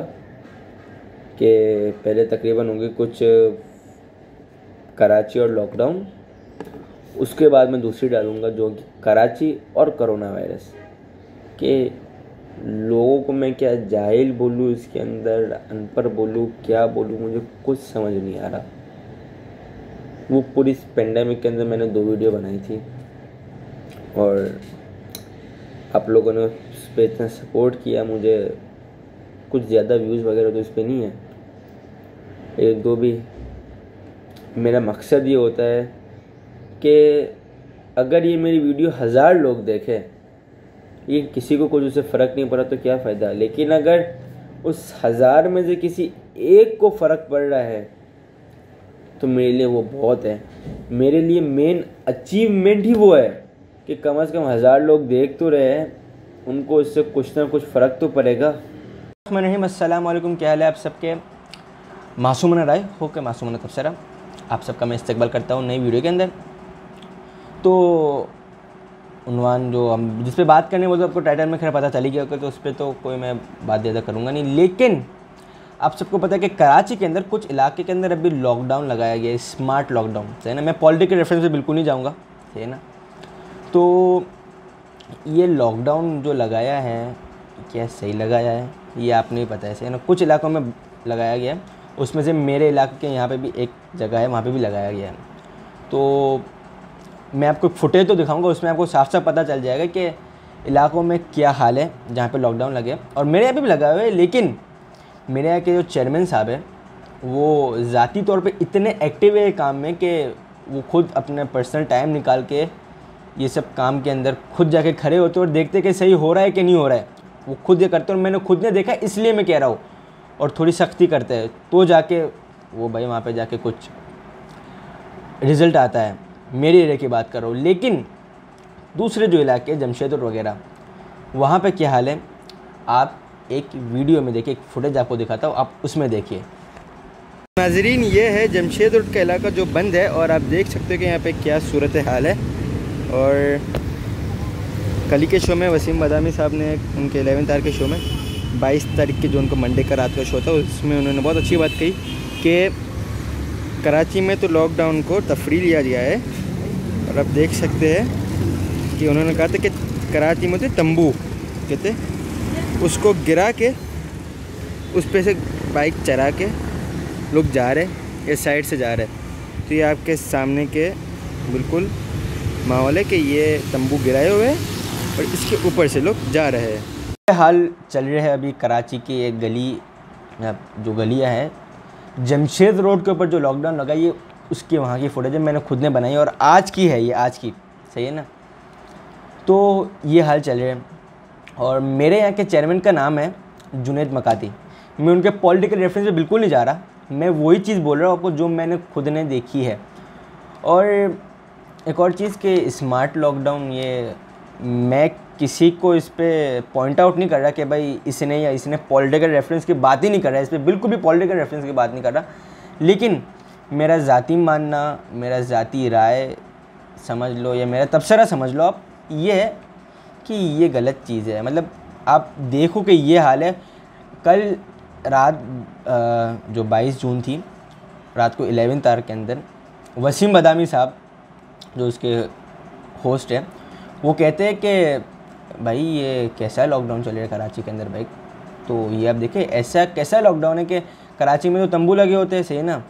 कि पहले तकरीबन होंगे कुछ कराची और लॉकडाउन, उसके बाद मैं दूसरी डालूँगा जो कि कराची और कोरोना वायरस के। लोगों को मैं क्या जाहिल बोलूँ, इसके अंदर अनपढ़ बोलूँ, क्या बोलूँ, मुझे कुछ समझ नहीं आ रहा। वो पूरी इस पेंडेमिक के अंदर मैंने 2 वीडियो बनाई थी और आप लोगों ने उस पर इतना सपोर्ट किया। मुझे कुछ ज़्यादा व्यूज़ वगैरह तो इस पर नहीं है, 1-2 भी। मेरा मकसद ये होता है कि अगर ये मेरी वीडियो 1000 लोग देखें, ये किसी को कुछ उससे फ़र्क नहीं पड़ा तो क्या फ़ायदा। लेकिन अगर उस 1000 में से किसी एक को फ़र्क पड़ रहा है तो मेरे लिए वो बहुत है। मेरे लिए मेन अचीवमेंट ही वो है कि कम से कम 1000 लोग देख तो रहे हैं, उनको इससे कुछ ना कुछ फ़र्क तो पड़ेगा। अस्सलाम वालेकुम, क्या हाल है आप सबके। मासूमाना राय हो के मासूमाना तबसरा, आप सबका मैं इस्तकबाल करता हूँ नई वीडियो के अंदर। तो उन्वान जो हम जिस पे बात करने वो तो आपको टाइटल में खैर पता चली गया होगा, तो उस पर तो कोई मैं बात ज़्यादा करूँगा नहीं। लेकिन आप सबको पता है कि कराची के अंदर कुछ इलाके के अंदर अभी लॉकडाउन लगाया गया है, स्मार्ट लॉकडाउन, सही है ना। मैं पॉलिटिकल रेफरेंस पे बिल्कुल नहीं जाऊँगा, सही है ना। तो ये लॉकडाउन जो लगाया है क्या सही लगाया है ये आप नहीं पता है, सही है ना। कुछ इलाकों में लगाया गया है, उसमें से मेरे इलाके के यहाँ पे भी एक जगह है, वहाँ पे भी लगाया गया है। तो मैं आपको फुटेज तो दिखाऊंगा, उसमें आपको साफ साफ पता चल जाएगा कि इलाकों में क्या हाल है जहाँ पे लॉकडाउन लगे। और मेरे यहाँ पे भी लगा हुआ है, लेकिन मेरे यहाँ के जो चेयरमैन साहब है वो ज़ाती तौर पे इतने एक्टिव है काम में कि वो खुद अपने पर्सनल टाइम निकाल के ये सब काम के अंदर खुद जाके खड़े होते और देखते कि सही हो रहा है कि नहीं हो रहा है। वो खुद ये करते और मैंने खुद ने देखा, इसलिए मैं कह रहा हूँ। और थोड़ी सख्ती करते हैं तो जाके वो भाई वहाँ पे जाके कुछ रिज़ल्ट आता है। मेरे एरिया की बात कर रहा हूँ, लेकिन दूसरे जो इलाके जमशेदपुर वगैरह वहाँ पे क्या हाल है आप एक वीडियो में देखिए, एक फुटेज आपको दिखाता हूँ, आप उसमें देखिए। नाजरीन, ये है जमशेदपुर का इलाका जो बंद है और आप देख सकते हो कि यहाँ पे क्या सूरत हाल है। और कल के शो में वसीम बदामी साहब ने उनके 11 तारीख के शो में 22 तारीख के जो उनको मंडे का रात का शो था, उसमें उन्होंने बहुत अच्छी बात कही कि कराची में तो लॉकडाउन को तफरी लिया गया है। और आप देख सकते हैं कि उन्होंने कहा था कि कराची में तो तंबू कहते उसको गिरा के उस पे से बाइक चला के लोग जा रहे, इस साइड से जा रहे। तो ये आपके सामने के बिल्कुल माहौल है कि ये तंबू गिराए हुए हैं और इसके ऊपर से लोग जा रहे हैं। हाल चल रहे हैं अभी कराची की एक गली, जो गलियाँ हैं जमशेद रोड के ऊपर जो लॉकडाउन लगा, ये उसकी वहाँ की फुटेज मैंने खुद ने बनाई और आज की है ये, आज की, सही है ना। तो ये हाल चल रहे हैं और मेरे यहाँ के चेयरमैन का नाम है जुनैद मकाती। मैं उनके पॉलिटिकल रेफरेंस पे बिल्कुल नहीं जा रहा, मैं वही चीज़ बोल रहा हूँ आपको जो मैंने खुद ने देखी है। और एक और चीज़ कि स्मार्ट लॉकडाउन, ये मैं किसी को इस पे पॉइंट आउट नहीं कर रहा कि भाई इसने या इसने पॉलिटिकल रेफरेंस की बात ही नहीं कर रहा है, इस पर बिल्कुल भी पॉलिटिकल रेफरेंस की बात नहीं कर रहा। लेकिन मेरा ज़ाती मानना, मेरा ज़ाती राय समझ लो या मेरा तबसरा समझ लो आप, ये है कि ये गलत चीज़ है। मतलब आप देखो कि ये हाल है। कल रात जो 22 जून थी, रात को 11 तारीख के अंदर वसीम बदामी साहब जो उसके होस्ट है वो कहते हैं कि भाई ये कैसा लॉकडाउन चल रहा है कराची के अंदर भाई। तो ये आप देखिए ऐसा कैसा लॉकडाउन है कि कराची में तो तंबू लगे होते हैं, सही ना।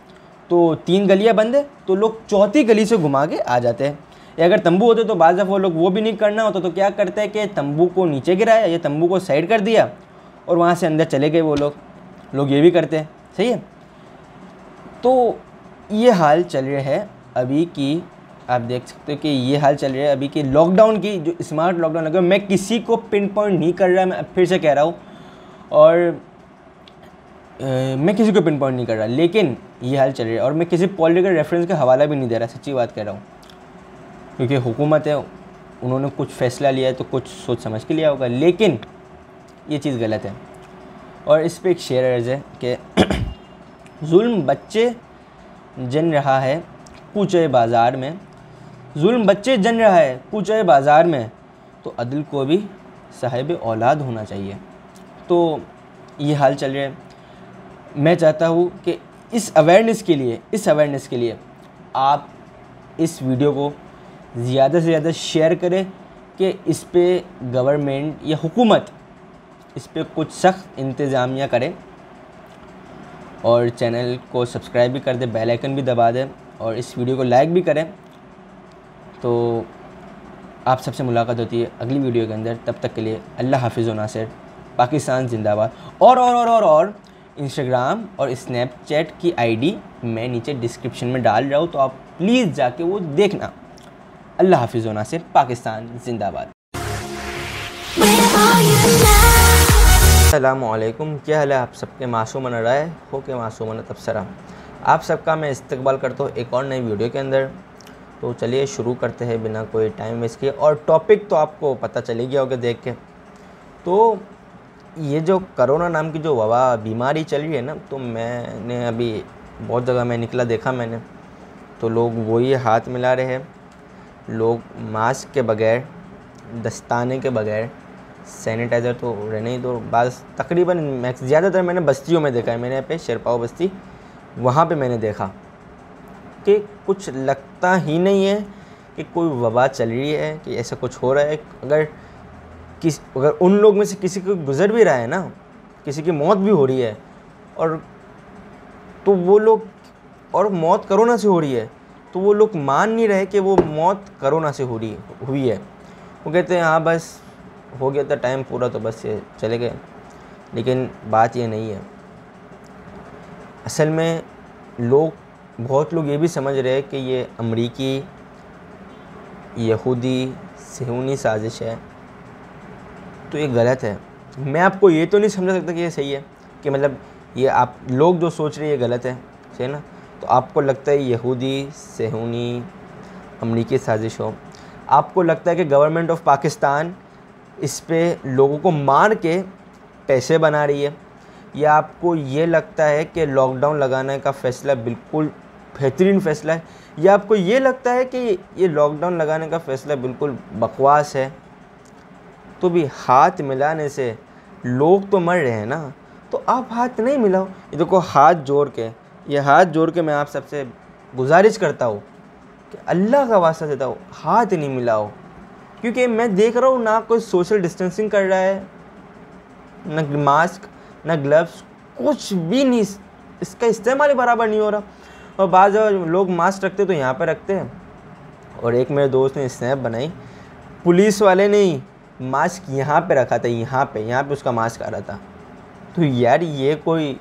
तो 3 गलियां बंद है तो लोग चौथी गली से घुमा के आ जाते हैं। या अगर तंबू होते तो बाज़ वो लोग वो भी नहीं करना होता तो क्या करते हैं कि तंबू को नीचे गिराया या तंबू को साइड कर दिया और वहाँ से अंदर चले गए। वो लोग ये भी करते हैं, सही है। तो ये हाल चल रहा है अभी की, आप देख सकते हो कि ये हाल चल रहा है अभी की लॉकडाउन की, जो स्मार्ट लॉकडाउन लगा। मैं किसी को पिन पॉइंट नहीं कर रहा, मैं फिर से कह रहा हूँ, और मैं किसी को पिन पॉइंट नहीं कर रहा, लेकिन ये हाल चल रहा है। और मैं किसी पॉलिटिकल रेफरेंस का हवाला भी नहीं दे रहा, सच्ची बात कह रहा हूँ, क्योंकि हुकूमत है, उन्होंने कुछ फ़ैसला लिया है तो कुछ सोच समझ के लिया होगा, लेकिन ये चीज़ गलत है। और इस पर एक शेर अर्ज़ है कि जुल्म बच्चे जन रहा है कूचे बाज़ार में, जुल्म बच्चे जन रहा है कूचे बाज़ार में, तो अदल को भी साहिब औलाद होना चाहिए। तो ये हाल चल रहा है। मैं चाहता हूँ कि इस अवेयरनेस के लिए आप इस वीडियो को ज़्यादा से ज़्यादा शेयर करें कि इस पे गवर्नमेंट या हुकूमत इस पे कुछ सख्त इंतज़ामिया करे। और चैनल को सब्सक्राइब भी कर दे, बेल आइकन भी दबा दें और इस वीडियो को लाइक भी करें। तो आप सबसे मुलाकात होती है अगली वीडियो के अंदर। तब तक के लिए अल्लाह हाफिज़ व नासिर, पाकिस्तान जिंदाबाद। और इंस्टाग्राम और स्नैपचैट की आईडी मैं नीचे डिस्क्रिप्शन में डाल रहा हूँ, तो आप प्लीज़ जाके वो देखना। अल्लाह हाफिज़ व नासिर, पाकिस्तान जिंदाबाद। अस्सलामुअलैकुम, क्या हाल है आप सबके। मासूमाना राय हो के मासूमाना तबसरा, आप सबका मैं इस्तकबाल करता हूँ एक और नई वीडियो के अंदर। तो चलिए शुरू करते हैं बिना कोई टाइम वेस्ट किए। और टॉपिक तो आपको पता चल गया होगा देख के तो ये जो कोरोना नाम की जो वबा बीमारी चल रही है ना, तो मैंने अभी बहुत जगह में निकला देखा मैंने, तो लोग वही हाथ मिला रहे हैं, लोग मास्क के बगैर, दस्ताने के बगैर, सैनिटाइज़र तो रहने ही दो, बस तकरीबन मैक्स ज़्यादातर मैंने बस्तियों में देखा है, मैंने यहाँ पे शेरपाओ बस्ती, वहाँ पे मैंने देखा कि कुछ लगता ही नहीं है कि कोई वबा चल रही है, कि ऐसा कुछ हो रहा है। अगर उन लोग में से किसी को गुजर भी रहा है ना, किसी की मौत भी हो रही है, और तो वो लोग, और मौत कोरोना से हो रही है, तो वो लोग मान नहीं रहे कि वो मौत कोरोना से हुई है। वो कहते हैं हाँ बस हो गया था टाइम पूरा, तो बस ये चले गए। लेकिन बात ये नहीं है। असल में बहुत लोग ये भी समझ रहे हैं कि ये अमरीकी यहूदी सिहूनी साजिश है, तो ये गलत है। मैं आपको ये तो नहीं समझा सकता कि ये सही है, कि मतलब ये आप लोग जो सोच रहे हैं ये गलत है, सही ना। तो आपको लगता है यहूदी सिहूनी अमरीकी साजिश हो, आपको लगता है कि गवर्नमेंट ऑफ पाकिस्तान इस पे लोगों को मार के पैसे बना रही है, या आपको ये लगता है कि लॉकडाउन लगाने का फ़ैसला बिल्कुल बेहतरीन फ़ैसला है, या आपको ये लगता है कि ये लॉकडाउन लगाने का फ़ैसला बिल्कुल बकवास है, तो भी हाथ मिलाने से लोग तो मर रहे हैं ना, तो आप हाथ नहीं मिलाओ। ये देखो हाथ जोड़ के मैं आप सबसे गुजारिश करता हूँ कि अल्लाह का वास्ता देता हूँ, हाथ नहीं मिलाओ। क्योंकि मैं देख रहा हूँ ना कोई सोशल डिस्टेंसिंग कर रहा है, न मास्क न ग्लव्स, कुछ भी नहीं, इसका इस्तेमाल ही बराबर नहीं हो रहा। और बाज़ लोग मास्क रखते तो यहाँ पर रखते हैं, और एक मेरे दोस्त ने स्नैप बनाई, पुलिस वाले ने ही मास्क यहाँ पे रखा था, यहाँ पे उसका मास्क आ रहा था। तो यार ये कोई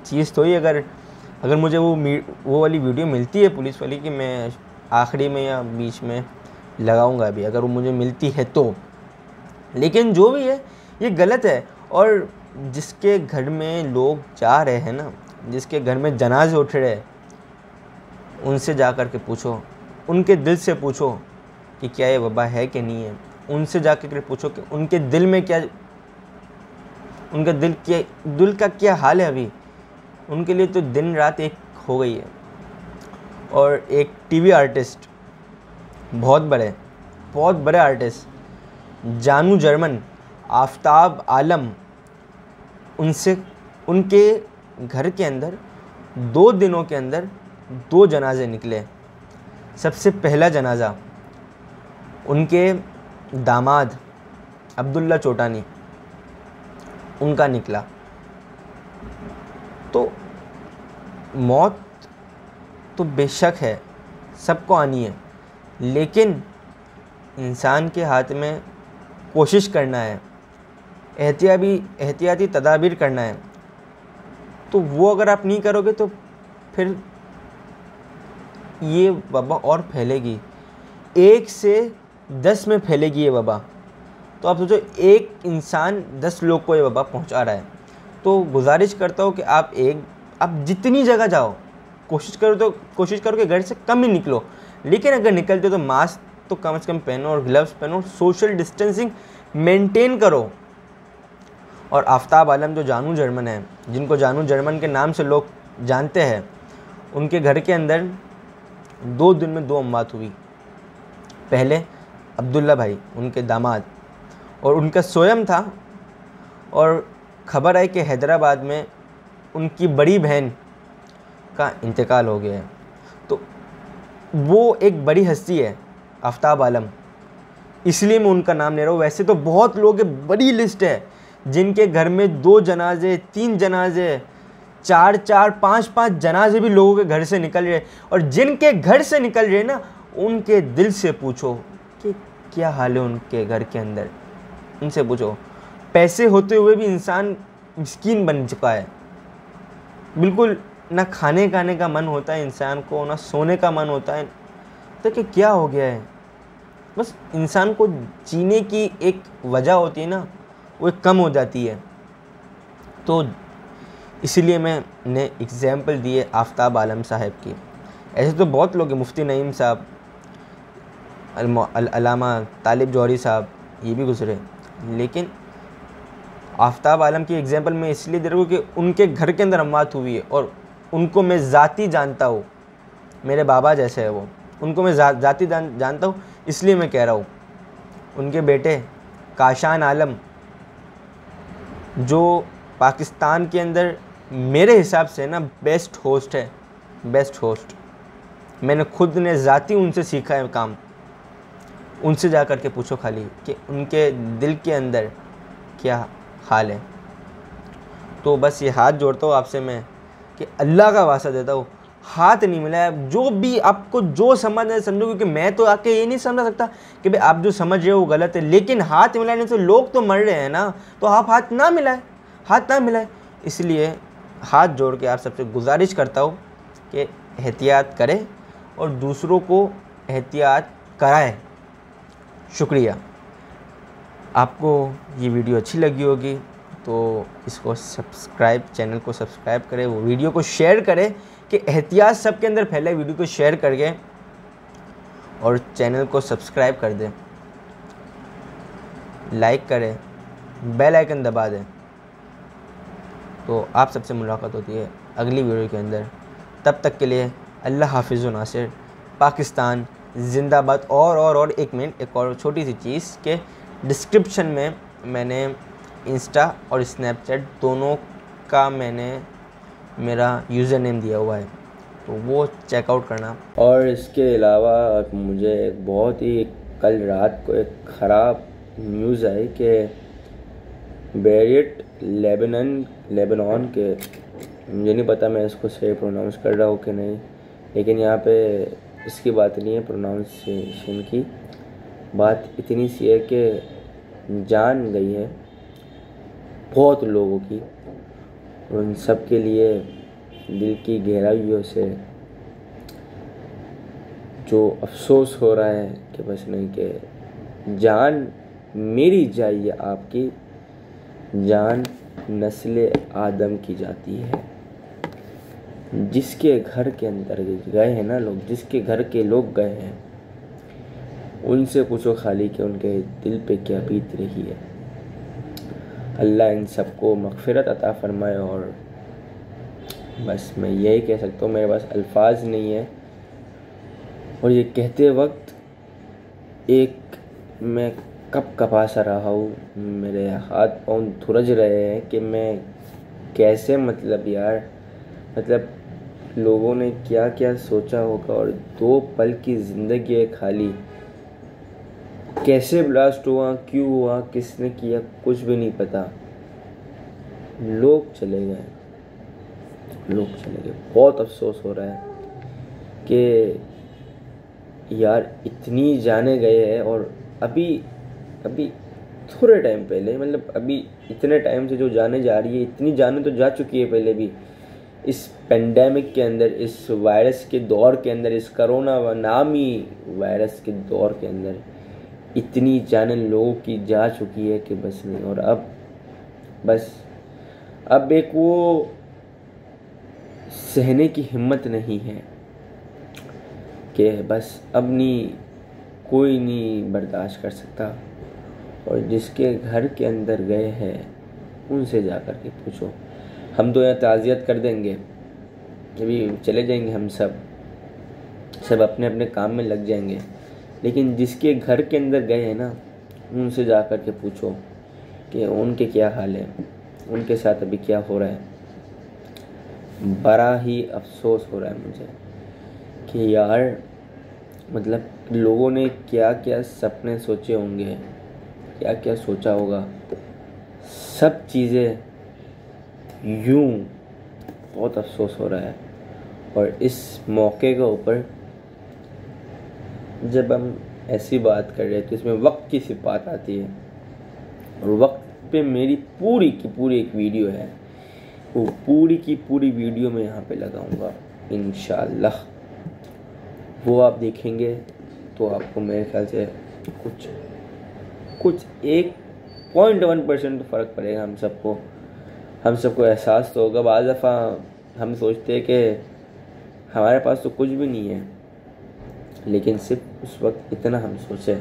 चीज़ तो ही, अगर मुझे वो वाली वीडियो मिलती है पुलिस वाली, कि मैं आखिरी में या बीच में लगाऊंगा अभी, अगर वो मुझे मिलती है तो। लेकिन जो भी है ये गलत है। और जिसके घर में लोग जा रहे हैं ना, जिसके घर में जनाजे उठ रहे हैं, उनसे जा कर के पूछो, उनके दिल से पूछो कि क्या ये वबा है कि नहीं है। उनसे जा कर पूछो कि उनके दिल में क्या, उनका दिल का क्या हाल है अभी। उनके लिए तो दिन रात एक हो गई है। और एक टीवी आर्टिस्ट, बहुत बड़े आर्टिस्ट जानू जर्मन, आफ्ताब आलम, उनके घर के अंदर 2 दिनों के अंदर 2 जनाजे निकले। सबसे पहला जनाजा उनके दामाद अब्दुल्ला चोटानी, उनका निकला। तो मौत तो बेशक है, सबको आनी है, लेकिन इंसान के हाथ में कोशिश करना है, एहतियाती तदाबीर करना है। तो वो अगर आप नहीं करोगे तो फिर ये वबा और फैलेगी, 1 से 10 में फैलेगी ये वबा। तो आप सोचो, एक इंसान 10 लोग को ये वबा पहुंचा रहा है। तो गुजारिश करता हूँ कि आप जितनी जगह जाओ, कोशिश करो कि घर से कम ही निकलो, लेकिन अगर निकलते तो मास्क तो कम से कम पहनो, और ग्लव्स पहनो, सोशल डिस्टेंसिंग मेंटेन करो। और आफ्ताब आलम जो जानू जर्मन है, जिनको जानू जर्मन के नाम से लोग जानते हैं, उनके घर के अंदर 2 दिन में 2 अमवात हुई। पहले अब्दुल्ला भाई, उनके दामाद, और उनका स्वयं था, और खबर आई कि हैदराबाद में उनकी बड़ी बहन का इंतकाल हो गया है। तो वो एक बड़ी हस्ती है आफ्ताब आलम, इसलिए मैं उनका नाम ले रहा हूँ। वैसे तो बहुत लोग, बड़ी लिस्ट है जिनके घर में 2 जनाजे, 3 जनाजे, 4-4, 5-5 जनाजे भी लोगों के घर से निकल रहे। और जिनके घर से निकल रहे ना, उनके दिल से पूछो कि क्या हाल है उनके घर के अंदर, उनसे पूछो। पैसे होते हुए भी इंसान मिस्कीन बन चुका है, बिल्कुल ना खाने का मन होता है इंसान को, ना सोने का मन होता है। तो क्या हो गया है? बस इंसान को जीने की एक वजह होती है ना, वो कम हो जाती है। तो इसीलिए मैंने एग्जाम्पल दी है आफ्ताब आलम साहब की। ऐसे तो बहुत लोग हैं, मुफ्ती नईम साहब, अल्लामा तालिब जौहरी साहब, ये भी गुजरे। लेकिन आफ्ताब आलम की एग्जांपल मैं इसलिए दे रहा हूँ कि उनके घर के अंदर अमवात हुई है और उनको मैं ज़ाती जानता हूँ, मेरे बाबा जैसे है वो, उनको मैं ज़ाती जानता हूँ, इसलिए मैं कह रहा हूँ। उनके बेटे काशान आलम जो पाकिस्तान के अंदर मेरे हिसाब से ना बेस्ट होस्ट है, बेस्ट होस्ट। मैंने खुद ने ज़ाती उनसे सीखा है काम। उनसे जा कर के पूछो खाली कि उनके दिल के अंदर क्या हाल है। तो बस ये हाथ जोड़ता हूँ आपसे मैं कि अल्लाह का वास्ता देता हूँ, हाथ नहीं मिला है, जो भी आपको जो समझ है समझो, क्योंकि मैं तो आके ये नहीं समझ सकता कि भाई आप जो समझ रहे हो वो गलत है, लेकिन हाथ मिलाने से लोग तो मर रहे हैं ना, तो आप हाथ ना मिलाए, हाथ ना मिलाए। इसलिए हाथ जोड़ के आप सबसे गुजारिश करता हूँ कि एहतियात करें और दूसरों को एहतियात कराएं। शुक्रिया। आपको ये वीडियो अच्छी लगी होगी तो इसको सब्सक्राइब, चैनल को सब्सक्राइब करें, वो वीडियो को शेयर करें कि एहतियात सब के अंदर फैले। वीडियो को शेयर करके और चैनल को सब्सक्राइब कर दें, लाइक करें, बेल आइकन दबा दें। तो आप सबसे मुलाकात होती है अगली वीडियो के अंदर। तब तक के लिए अल्लाह हाफिज़ व नासिर। पाकिस्तान जिंदाबाद। और एक मिनट, एक और छोटी सी चीज़ के डिस्क्रिप्शन में मैंने इंस्टा और स्नैपचैट दोनों का मैंने मेरा यूज़र नेम दिया हुआ है, तो वो चेकआउट करना। और इसके अलावा मुझे एक बहुत ही कल रात को एक ख़राब न्यूज़ आई कि बेरिट लेबनान के, मुझे नहीं पता मैं इसको सही प्रोनाउंस कर रहा हूँ कि नहीं, लेकिन यहाँ पे इसकी बात नहीं है, प्रोनाउंसिएशन की बात इतनी सी है कि जान गई है बहुत लोगों की। उन सब के लिए दिल की गहराइयों से जो अफसोस हो रहा है कि बस नहीं, कि जान मेरी जाइए, आपकी जान नस्ल आदम की जाती है। जिसके घर के अंदर गए हैं ना लोग, जिसके घर के लोग गए हैं, उनसे पूछो खाली कि उनके दिल पे क्या बीत रही है। अल्लाह इन सबको मग़फ़िरत अता फ़रमाए। और बस मैं यही कह सकता हूँ, मेरे पास अल्फाज नहीं है। और ये कहते वक्त एक मैं कपा सा रहा हूँ, मेरे हाथ पाँव धुरज रहे हैं कि मैं कैसे, मतलब यार, मतलब लोगों ने क्या क्या सोचा होगा। और 2 पल की ज़िंदगी है खाली, कैसे ब्लास्ट हुआ, क्यों हुआ, किसने किया, कुछ भी नहीं पता। लोग चले गए, लोग चले गए। बहुत अफसोस हो रहा है कि यार इतनी जाने गए हैं। और अभी थोड़े टाइम पहले, मतलब अभी इतने टाइम से जो जाने जा रही है, इतनी जाने तो जा चुकी है पहले भी। इस पेंडेमिक के अंदर, इस वायरस के दौर के अंदर, इस कोरोना नामी वायरस के दौर के अंदर इतनी जाने लोगों की जा चुकी है कि बस नहीं। और अब एक वो सहने की हिम्मत नहीं है कि बस अब नहीं, कोई नहीं बर्दाश्त कर सकता। और जिसके घर के अंदर गए हैं उनसे जा कर के पूछो। हम तो यहाँ ताज़ियत कर देंगे, अभी चले जाएंगे, हम सब अपने अपने काम में लग जाएंगे, लेकिन जिसके घर के अंदर गए हैं ना, उनसे जा कर के पूछो कि उनके क्या हाल है, उनके साथ अभी क्या हो रहा है। बड़ा ही अफसोस हो रहा है मुझे कि यार, मतलब लोगों ने क्या क्या सपने सोचे होंगे, क्या क्या सोचा होगा, सब चीज़ें यूं। बहुत अफसोस हो रहा है। और इस मौके के ऊपर जब हम ऐसी बात कर रहे हैं तो इसमें वक्त की सिर्फ बात आती है। और वक्त पे मेरी पूरी की पूरी एक वीडियो है, वो पूरी की पूरी वीडियो मैं यहाँ पे लगाऊंगा इंशाल्लाह। वो आप देखेंगे तो आपको मेरे ख्याल से कुछ 1.1% फ़र्क पड़ेगा। हम सबको एहसास तो होगा। बाज़ दफ़ा हम सोचते हैं कि हमारे पास तो कुछ भी नहीं है, लेकिन सिर्फ उस वक्त इतना हम सोचें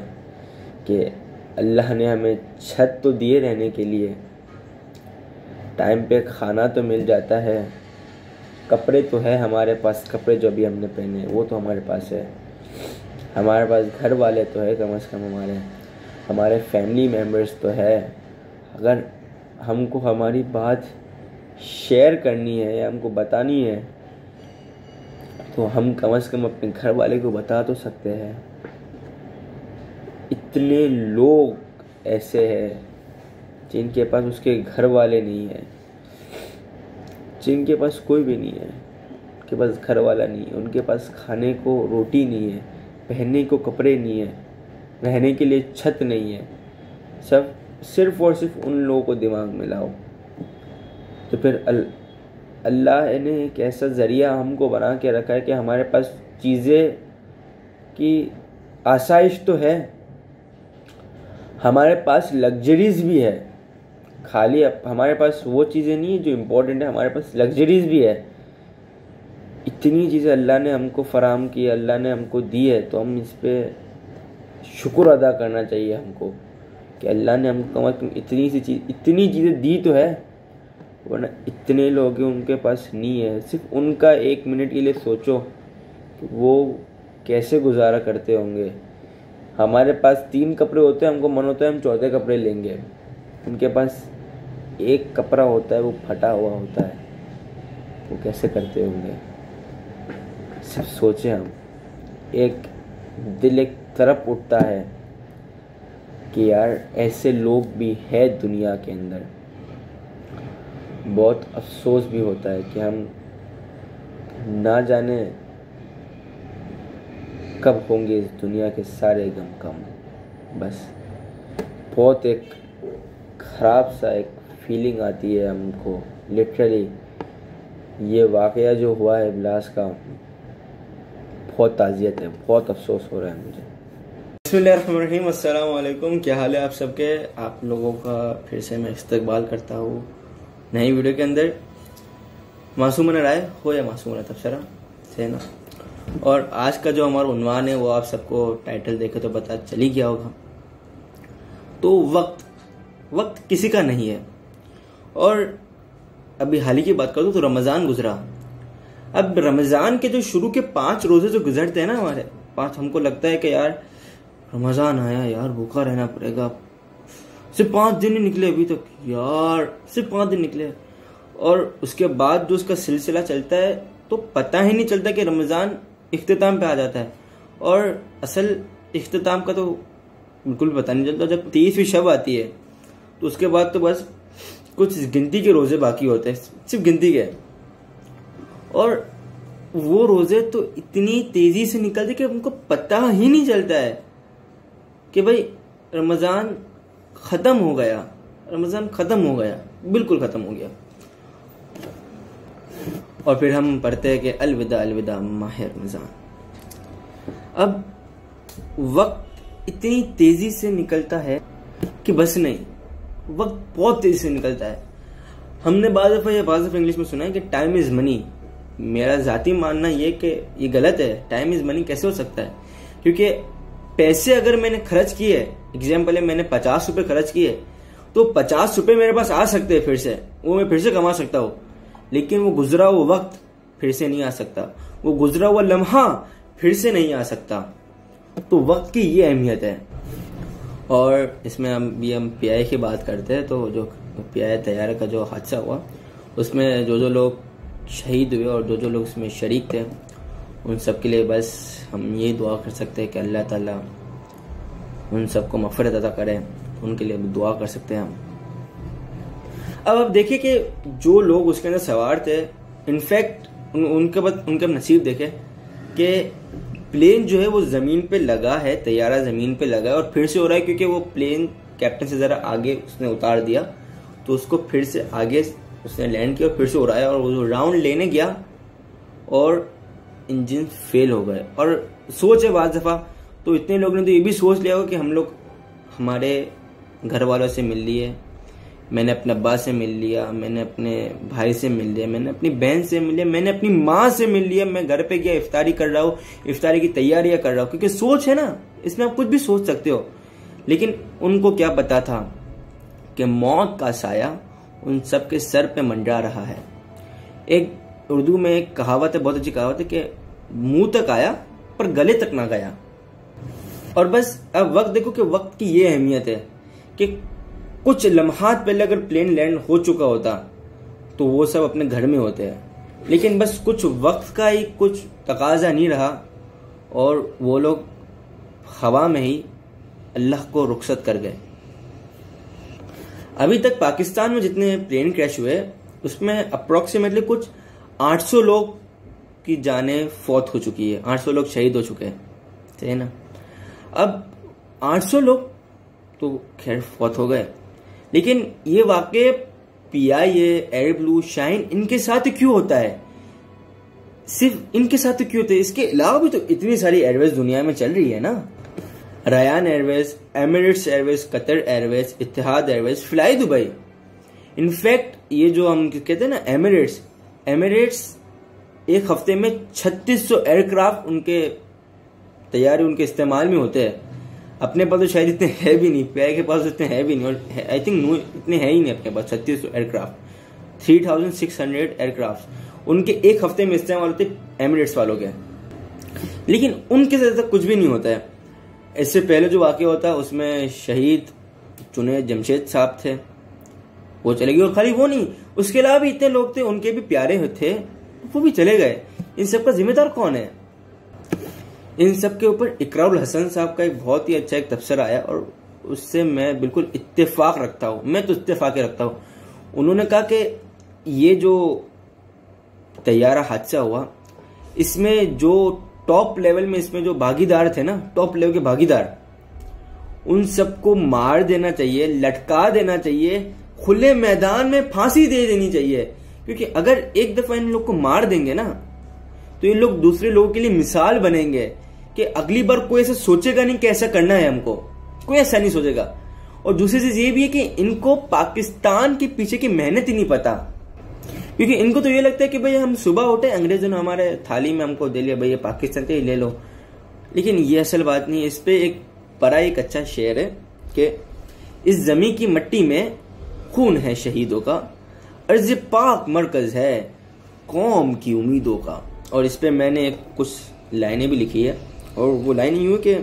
कि अल्लाह ने हमें छत तो दिए रहने के लिए, टाइम पे खाना तो मिल जाता है, कपड़े तो है हमारे पास, कपड़े जो भी हमने पहने वो तो हमारे पास है, हमारे पास घर वाले तो है, कम से कम हमारे फैमिली मेम्बर्स तो है। अगर हमको हमारी बात शेयर करनी है या हमको बतानी है तो हम कम से कम अपने घर वाले को बता तो सकते हैं। इतने लोग ऐसे हैं जिनके पास उसके घर वाले नहीं है, जिनके पास कोई भी नहीं है, उनके पास घर वाला नहीं है, उनके पास खाने को रोटी नहीं है, पहनने को कपड़े नहीं है, रहने के लिए छत नहीं है। सब सिर्फ और सिर्फ उन लोगों को दिमाग में लाओ तो फिर अल्लाह ने एक ऐसा ज़रिया हमको बना के रखा है कि हमारे पास चीज़ें की आसाइश तो है, हमारे पास लग्जरीज भी है। खाली हमारे पास वो चीज़ें नहीं है जो इम्पोर्टेंट है, हमारे पास लग्जरीज भी है। इतनी चीज़ें अल्लाह ने हमको फराहम की, अल्लाह ने हमको दी है, तो हम इस पर शुक्र अदा करना चाहिए हमको कि अल्लाह ने हमको इतनी चीज़ें दी तो है, वरना इतने लोग हैं उनके पास नहीं है। सिर्फ उनका 1 मिनट के लिए सोचो कि वो कैसे गुजारा करते होंगे। हमारे पास 3 कपड़े होते हैं, हमको मन होता है हम 4थे कपड़े लेंगे, उनके पास 1 कपड़ा होता है, वो फटा हुआ होता है, वो कैसे करते होंगे। सिर्फ सोचें हम, दिल एक तरफ उठता है कि यार ऐसे लोग भी है दुनिया के अंदर। बहुत अफसोस भी होता है कि हम ना जाने कब होंगे इस दुनिया के सारे गम कम। बस बहुत एक ख़राब सा एक फीलिंग आती है हमको। लिटरली ये वाक़या जो हुआ है इबलास का, बहुत ताज़ियत है, बहुत अफसोस हो रहा है मुझे। बिस्मिल्लाहिर्रहमानिर्रहीम, अस्सलाम वालेकुम। क्या हाल है आप सबके? आप लोगों का फिर से मैं इस्तकबाल करता हूँ नई वीडियो के अंदर। मासूमाना राय हो या मासूमाना तबसरा से ना। और आज का जो हमारा उन्वान है वो आप सबको टाइटल देखे तो पता चल ही गया होगा। तो वक्त किसी का नहीं है। और अभी हाल ही की बात करूँ तो रमज़ान गुजरा। अब रमज़ान के जो शुरू के 5 रोज़े जो गुजरते हैं ना हमारे 5, हमको लगता है कि यार रमज़ान आया, यार भूखा रहना पड़ेगा। सिर्फ 5 दिन ही निकले अभी तक, यार सिर्फ 5 दिन निकले। और उसके बाद जो उसका सिलसिला चलता है तो पता ही नहीं चलता कि रमज़ान इख्तिताम पे आ जाता है। और असल इख्तिताम का तो बिल्कुल पता नहीं चलता। जब 30वीं शब आती है तो उसके बाद तो बस कुछ गिनती के रोज़े बाकी होते हैं, सिर्फ गिनती के। और वो रोज़े तो इतनी तेज़ी से निकलते कि उनको पता ही नहीं चलता है कि भाई रमज़ान ख़त्म हो गया, रमज़ान ख़त्म हो गया, बिल्कुल ख़त्म हो गया। और फिर हम पढ़ते हैं कि अलविदा अलविदा माह रमज़ान। अब वक्त इतनी तेज़ी से निकलता है कि बस नहीं, वक्त बहुत तेज़ी से निकलता है। हमने बाज़ दफ़ा इंग्लिश में सुना है कि टाइम इज़ मनी। मेरा ज़ाती मानना ये कि ये गलत है। टाइम इज़ मनी कैसे हो सकता है? क्योंकि पैसे अगर मैंने खर्च किए, एग्जाम्पल है मैंने 50 रुपये खर्च किए, तो 50 रुपये मेरे पास आ सकते हैं फिर से, वो मैं फिर से कमा सकता हूँ। लेकिन वो गुजरा हुआ वक्त फिर से नहीं आ सकता, वो गुजरा हुआ लम्हा फिर से नहीं आ सकता। तो वक्त की ये अहमियत है। और इसमें हम PI की बात करते हैं तो जो PI तैयारी का जो हादसा हुआ उसमें जो लोग शहीद हुए और जो लोग उसमें शरीक थे उन सब के लिए बस हम यही दुआ कर सकते हैं कि अल्लाह ताला उन सबको मग़फ़िरत अता करे। उनके लिए दुआ कर सकते हैं हम। अब आप देखिए कि जो लोग उसके अंदर सवार थे, इनफैक्ट उनका नसीब देखे कि प्लेन जो है वो ज़मीन पे लगा है, तैयारा ज़मीन पे लगा है और फिर से हो रहा है क्योंकि वो प्लेन कैप्टन से ज़रा आगे उसने उतार दिया तो उसको फिर से आगे उसने लैंड किया और फिर से हो रहा है। और वो राउंड लेने गया और इंजन फेल हो गए। और सोच है बाज़ दफ़ा तो इतने लोगों ने तो ये भी सोच लिया होगा कि हम लोग हमारे घर वालों से मिल लिए, मैंने अपने अब्बा से मिल लिया, मैंने अपने भाई से मिल लिया, मैंने अपनी बहन से मिल लिया, मैंने अपनी माँ से मिल लिया, मैं घर पे गया इफ्तारी कर रहा हूँ, इफ्तारी की तैयारियां कर रहा हूँ। क्योंकि सोच है ना, इसमें आप कुछ भी सोच सकते हो। लेकिन उनको क्या पता था कि मौत का साया उन सब के सर पे मंडरा रहा है। एक उर्दू में एक कहावत है, बहुत अच्छी कहावत है कि मुंह तक आया पर गले तक ना गया। और बस अब वक्त देखो कि वक्त की ये अहमियत है कि कुछ लम्हात पहले अगर प्लेन लैंड हो चुका होता तो वो सब अपने घर में होते हैं, लेकिन बस कुछ वक्त का ही कुछ तकाजा नहीं रहा और वो लोग हवा में ही अल्लाह को रुखसत कर गए। अभी तक पाकिस्तान में जितने प्लेन क्रैश हुए उसमें अप्रोक्सीमेटली कुछ 800 लोग की जानें फौत हो चुकी है, 800 लोग शहीद हो चुके हैं, सही है ना। अब 800 लोग तो खैर फौत हो गए, लेकिन ये वाकई PIA, एयर ब्लू, शाइन इनके साथ क्यों होता है? सिर्फ इनके साथ क्यों होता है? इसके अलावा भी तो इतनी सारी एयरवेज दुनिया में चल रही है ना। Ryan Airways, Emirates Airways, Qatar Airways, Etihad Airways, Fly Dubai. In fact ये जो हम कहते हैं ना एमिरेट्स एक हफ्ते में 3600 एयरक्राफ्ट उनके तैयारी उनके इस्तेमाल में होते हैं। अपने पास तो शायद इतने है भी नहीं, PIA के पास इतने है भी नहीं, और आई थिंक इतने है ही नहीं अपने पास। 3600 एयरक्राफ्ट, 3600 एयरक्राफ्ट उनके एक हफ्ते में इस्तेमाल होते एमिरेट्स वालों के। लेकिन उनके साथ कुछ भी नहीं होता है। इससे पहले जो वाकया होता है उसमें शहीद जुनैद जमशेद साहब थे, वो चले गए। और खाली वो नहीं, उसके अलावा भी इतने लोग थे, उनके भी प्यारे थे, वो भी चले गए। इन सब का जिम्मेदार कौन है? इन सब के ऊपर इकरारुल हसन साहब का एक बहुत ही अच्छा एक तबसरा आया और उससे मैं बिल्कुल इत्तेफाक रखता हूँ। मैं तो इत्तेफाक रखता हूँ। उन्होंने कहा कि ये जो तैयारा हादसा हुआ इसमें जो टॉप लेवल में इसमें जो भागीदार थे ना, टॉप लेवल के भागीदार, उन सबको मार देना चाहिए, लटका देना चाहिए, खुले मैदान में फांसी दे देनी चाहिए। क्योंकि अगर एक दफा इन लोग को मार देंगे ना तो ये लोग दूसरे लोगों के लिए मिसाल बनेंगे कि अगली बार कोई ऐसा सोचेगा नहीं कि ऐसा करना है हमको, कोई ऐसा नहीं सोचेगा। और दूसरी चीज ये भी है कि इनको पाकिस्तान के पीछे की मेहनत ही नहीं पता, क्योंकि इनको तो ये लगता है कि भाई हम सुबह उठे, अंग्रेजों ने हमारे थाली में हमको दे लिया, भाई ये पाकिस्तान के ले लो। लेकिन ये असल बात नहीं है। इस पे एक बड़ा एक अच्छा शेर है कि इस जमी की मिट्टी में खून है शहीदों का, अर्ज़ पाक मरकज है कौम की उम्मीदों का। और इस पे मैंने कुछ लाइनें भी लिखी है, और वो लाइन यूं है कि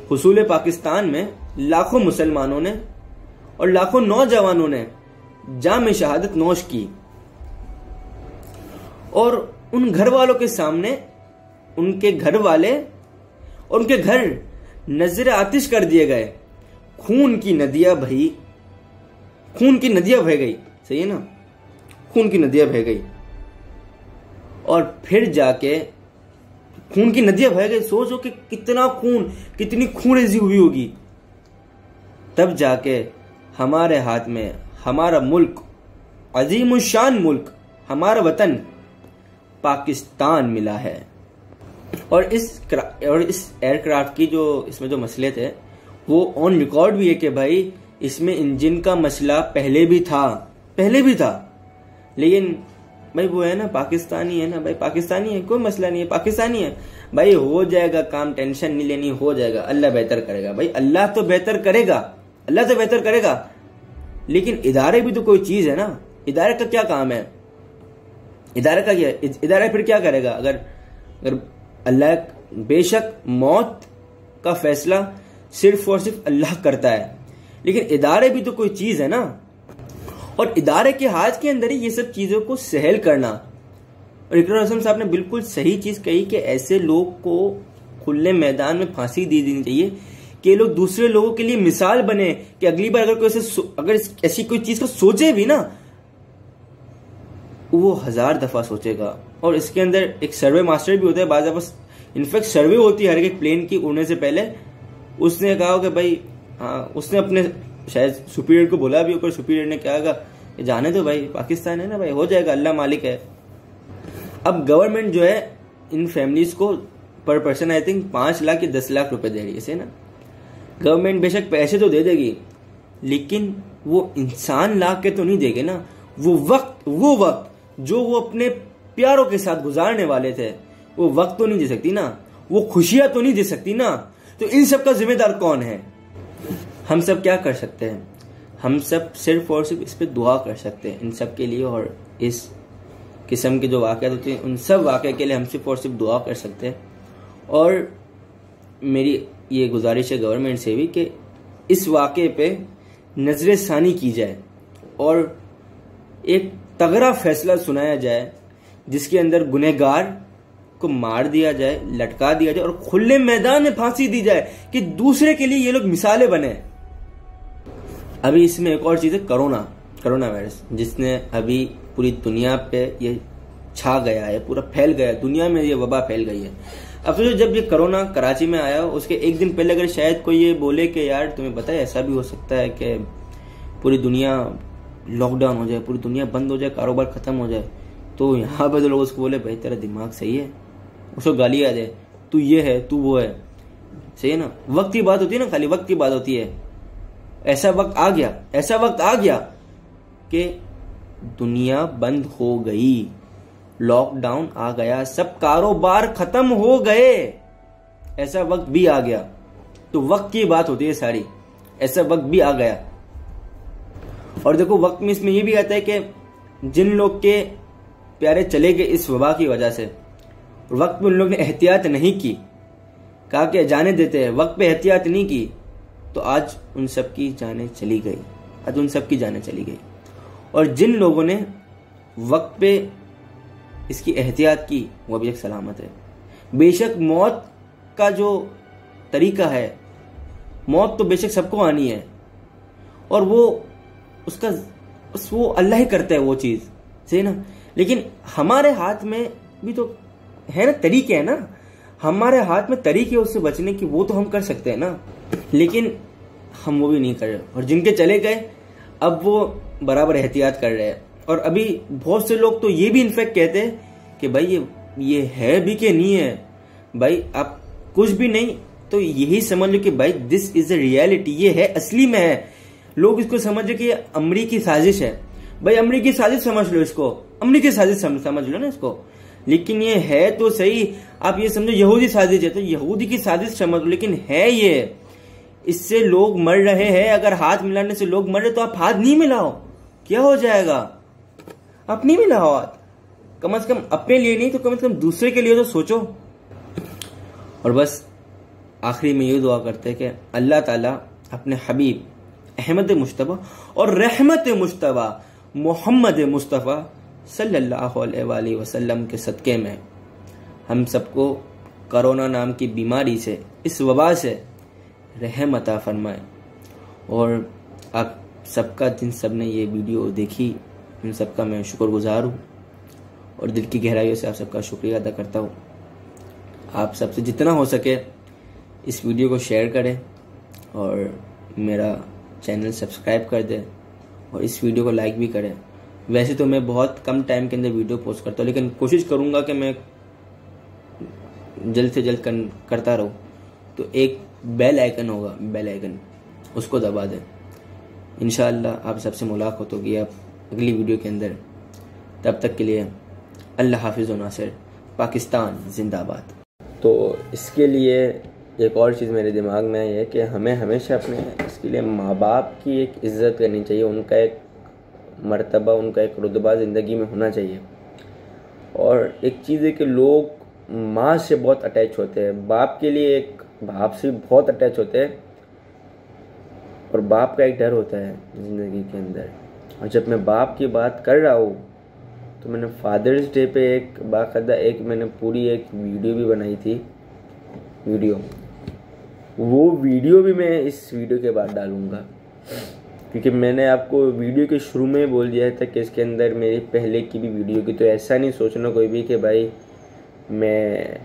हुसूल पाकिस्तान में लाखों मुसलमानों ने और लाखों नौजवानों ने जाम शहादत नोश की, और उन घर वालों के सामने उनके घर वाले और उनके घर नजर आतिश कर दिए गए। खून की नदियां बही, खून की नदियां बह गई, सही है ना, खून की नदियां बह गई। और फिर जाके खून की नदियां बह गई, सोचो कि कितना खून, कितनी खूनरेजी हुई होगी। तब जाके हमारे हाथ में हमारा मुल्क, अजीम शान मुल्क, हमारा वतन पाकिस्तान मिला है। और इस एयरक्राफ्ट की जो इसमें जो मसले थे वो ऑन रिकॉर्ड भी है कि भाई इसमें इंजन का मसला पहले भी था, लेकिन भाई वो है ना पाकिस्तानी है ना, भाई पाकिस्तानी है, कोई मसला नहीं है, पाकिस्तानी है भाई, हो जाएगा काम, टेंशन नहीं लेनी, हो जाएगा, अल्लाह बेहतर करेगा। भाई अल्लाह तो बेहतर करेगा, लेकिन इदारे भी तो कोई चीज है ना। इदारे का क्या काम है? इदारे का क्या, इदारा फिर क्या करेगा? अगर अल्लाह, बेशक मौत का फैसला सिर्फ और सिर्फ अल्लाह करता है, लेकिन इदारे भी तो कोई चीज है ना। और इदारे के हाथ के अंदर ही ये सब चीजों को सहल करना। और इकरार हसन साहब ने बिल्कुल सही चीज कही कि ऐसे लोग को खुले मैदान में फांसी दी देनी चाहिए कि लोग दूसरे लोगों के लिए मिसाल बने कि अगली बार अगर ऐसी कोई चीज को सोचे भी ना, वो 1000 दफा सोचेगा। और इसके अंदर एक सर्वे मास्टर भी होता है, बाज़ बस इनफैक्ट सर्वे होती है हर एक प्लेन की उड़ने से पहले। उसने कहा कि भाई हाँ, उसने अपने शायद सुपीरियर को बोला भी ऊपर, सुपीरियर ने क्या कहा, जाने दो भाई, पाकिस्तान है ना भाई, हो जाएगा, अल्लाह मालिक है। अब गवर्नमेंट जो है इन फैमिलीज को पर पर्सन आई थिंक 5 लाख या 10 लाख रुपए दे रही है, ऐसे ना। गवर्नमेंट बेशक पैसे तो दे देगी, लेकिन वो इंसान ला के तो नहीं देगी ना। वो वक्त जो वो अपने प्यारों के साथ गुजारने वाले थे, वो वक्त तो नहीं दे सकती ना, वो खुशियां तो नहीं दे सकती ना। तो इन सब का जिम्मेदार कौन है? हम सब क्या कर सकते हैं? हम सब सिर्फ और सिर्फ इस पर दुआ कर सकते हैं इन सब के लिए, और इस किस्म के जो वाक़यात होते हैं उन सब वाक़े के लिए हम सिर्फ और सिर्फ दुआ कर सकते हैं। और मेरी ये गुजारिश है गवर्नमेंट से भी कि इस वाक़े पे नज़र सानी की जाए और एक तगड़ा फैसला सुनाया जाए जिसके अंदर गुनहगार को मार दिया जाए, लटका दिया जाए और खुले मैदान में फांसी दी जाए कि दूसरे के लिए ये लोग मिसालें बने। अभी इसमें एक और चीज़ है, कोरोना वायरस, जिसने अभी पूरी दुनिया पे ये छा गया है, पूरा फैल गया है, दुनिया में ये वबा फैल गई है। अब सोचो जब ये कोरोना कराची में आया उसके एक दिन पहले अगर शायद कोई ये बोले कि यार तुम्हें पता है ऐसा भी हो सकता है कि पूरी दुनिया लॉकडाउन हो जाए, पूरी दुनिया बंद हो जाए, कारोबार खत्म हो जाए, तो यहाँ पे तो लोग उसको बोले भाई तेरा दिमाग सही है, उसको गाली आ जाए, तू ये है तू वो है, सही है ना। वक्त की बात होती है ना, खाली वक्त की बात होती है। ऐसा वक्त आ गया कि दुनिया बंद हो गई, लॉकडाउन आ गया, सब कारोबार खत्म हो गए, ऐसा वक्त भी आ गया। तो वक्त की बात होती है सारी, ऐसा वक्त भी आ गया। और देखो वक्त में इसमें यह भी आता है कि जिन लोग के प्यारे चले गए इस वबा की वजह से, वक्त में उन लोग ने एहतियात नहीं की, कहा कि जाने देते हैं, वक्त पे एहतियात नहीं की, तो आज उन सब की जानें चली गई। और जिन लोगों ने वक्त पे इसकी एहतियात की वो अभी तक सलामत है। बेशक मौत का जो तरीका है, मौत तो बेशक सबको आनी है और वो अल्लाह ही करता है वो चीज़, सही ना। लेकिन हमारे हाथ में भी तो है ना, तरीके है ना, हमारे हाथ में तरीके उससे बचने की, वो तो हम कर सकते हैं ना, लेकिन हम वो भी नहीं कर रहे। और जिनके चले गए अब वो बराबर एहतियात कर रहे हैं। और अभी बहुत से लोग तो ये भी इनफैक्ट कहते हैं कि भाई ये है भी कि नहीं है, भाई आप कुछ भी नहीं तो यही समझ लो कि भाई दिस इज अ रियलिटी, ये है, असली में है। लोग इसको समझ रहे कि ये अमरीकी साजिश है, भाई अमरीकी साजिश समझ लो इसको, अमरीकी साजिश समझ लो ना इसको, लेकिन ये है तो सही। आप ये समझो यहूदी साजिश है तो यहूदी की साजिश समझ लो, लेकिन है ये, इससे लोग मर रहे हैं। अगर हाथ मिलाने से लोग मर रहे तो आप हाथ नहीं मिलाओ, क्या हो जाएगा? आप नहीं मिलाओ हाथ, कम से कम अपने लिए नहीं तो कम से कम दूसरे के लिए तो सोचो। और बस आखिरी में ये दुआ करते हैं कि अल्लाह ताला अपने हबीब अहमद मुश्तबा और रहमत मुश्तबा मोहम्मद मुस्तफ़ा सल्लल्लाहु अलैहि वसल्लम के सदक़े में हम सबको कोरोना नाम की बीमारी से, इस वबा से रहम अता फरमाए। और आप सबका, जिन सब ने ये वीडियो देखी, उन सबका मैं शुक्रगुजार हूँ और दिल की गहराइयों से आप सबका शुक्रिया अदा करता हूँ। आप सबसे जितना हो सके इस वीडियो को शेयर करें और मेरा चैनल सब्सक्राइब कर दें और इस वीडियो को लाइक भी करें। वैसे तो मैं बहुत कम टाइम के अंदर वीडियो पोस्ट करता हूँ, लेकिन कोशिश करूँगा कि मैं जल्द से जल्द करता रहूँ। तो एक बेल आइकन होगा, बेल आइकन, उसको दबा दें। इंशाअल्लाह आप सबसे मुलाकात होगी आप अगली वीडियो के अंदर। तब तक के लिए अल्लाह हाफिज़ व नासिर, पाकिस्तान जिंदाबाद। तो इसके लिए एक और चीज़ मेरे दिमाग में आई है कि हमें हमेशा अपने इसके लिए माँ बाप की एक इज़्ज़त करनी चाहिए, उनका एक मर्तबा, उनका एक रुतबा ज़िंदगी में होना चाहिए। और एक चीज़ है कि लोग माँ से बहुत अटैच होते हैं, बाप के लिए एक बाप से बहुत अटैच होते हैं और बाप का एक डर होता है ज़िंदगी के अंदर। और जब मैं बाप की बात कर रहा हूँ तो मैंने फादर्स डे पे एक बाकायदा मैंने पूरी एक वीडियो भी बनाई थी, वो वीडियो भी मैं इस वीडियो के बाद डालूँगा, क्योंकि मैंने आपको वीडियो के शुरू में बोल दिया था कि इसके अंदर मेरी पहले की भी वीडियो की। तो ऐसा नहीं सोचना कोई भी कि भाई मैं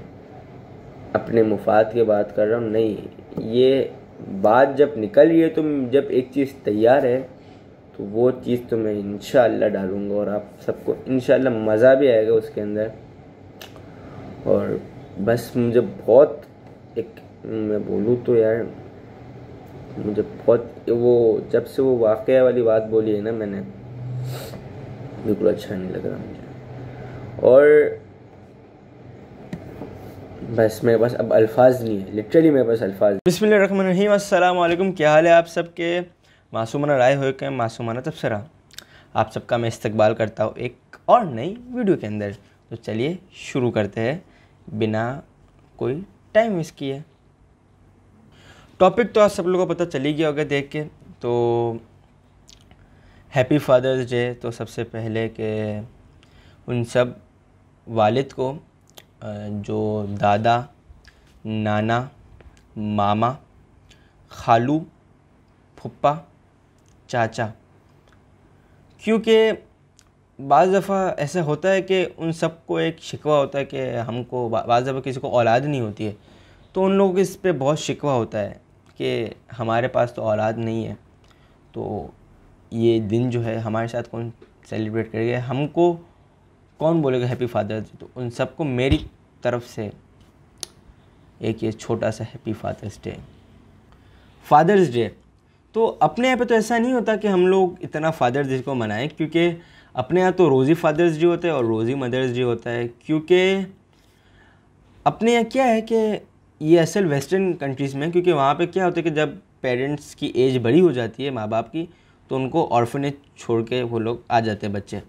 अपने मुफाद की बात कर रहा हूँ, नहीं, ये बात जब निकल रही है तो जब एक चीज़ तैयार है तो वो चीज़ तो मैं इंशाअल्लाह डालूँगा और आप सबको इंशाअल्लाह मज़ा भी आएगा उसके अंदर। और बस मुझे बहुत मैं बोलूँ तो यार मुझे बहुत वो जब से वो वाक़या वाली बात बोली है ना मैंने, बिल्कुल अच्छा नहीं लग रहा मुझे। और बस मेरे पास अब अल्फाज नहीं है, लिटरली मेरे पास अल्फाज। बिस्मिल्लाहिर्रहमानिर्रहीम, अस्सलाम वालेकुम, क्या हाल है आप सबके? मासूमाना राय हो के मासूमाना तबसरा आप सबका मैं इस्तकबाल करता हूँ एक और नई वीडियो के अंदर। तो चलिए शुरू करते हैं बिना कोई टाइम वेस्ट किए। टॉपिक तो आप सब लोगों को पता चल ही गया होगा देख के। तो हैप्पी फादर्स डे। तो सबसे पहले के उन सब वालिद को जो दादा, नाना, मामा, खालू, फुप्पा, चाचा, क्योंकि बाज़ दफ़ा ऐसा होता है कि उन सबको एक शिकवा होता है कि हमको बाज़ दफ़ा किसी को औलाद नहीं होती है, तो उन लोगों को इस पे बहुत शिकवा होता है कि हमारे पास तो औलाद नहीं है, तो ये दिन जो है हमारे साथ कौन सेलिब्रेट करेगा, हमको कौन बोलेगा हैप्पी फादर्स डे। तो उन सबको मेरी तरफ से एक ये छोटा सा happy father's day. Father's day तो अपने यहाँ पे तो ऐसा नहीं होता कि हम लोग इतना फादर्स डे को मनाएं, क्योंकि अपने यहाँ तो रोज़ ही फादर्स डे होता है और रोज़ ही मदर्स डे होता है। क्योंकि अपने यहाँ क्या है कि ये असल वेस्टर्न कंट्रीज़ में, क्योंकि वहाँ पे क्या होता है कि जब पेरेंट्स की एज बड़ी हो जाती है माँ बाप की, तो उनको ऑर्फनेज छोड़ के वो लोग आ जाते हैं बच्चे,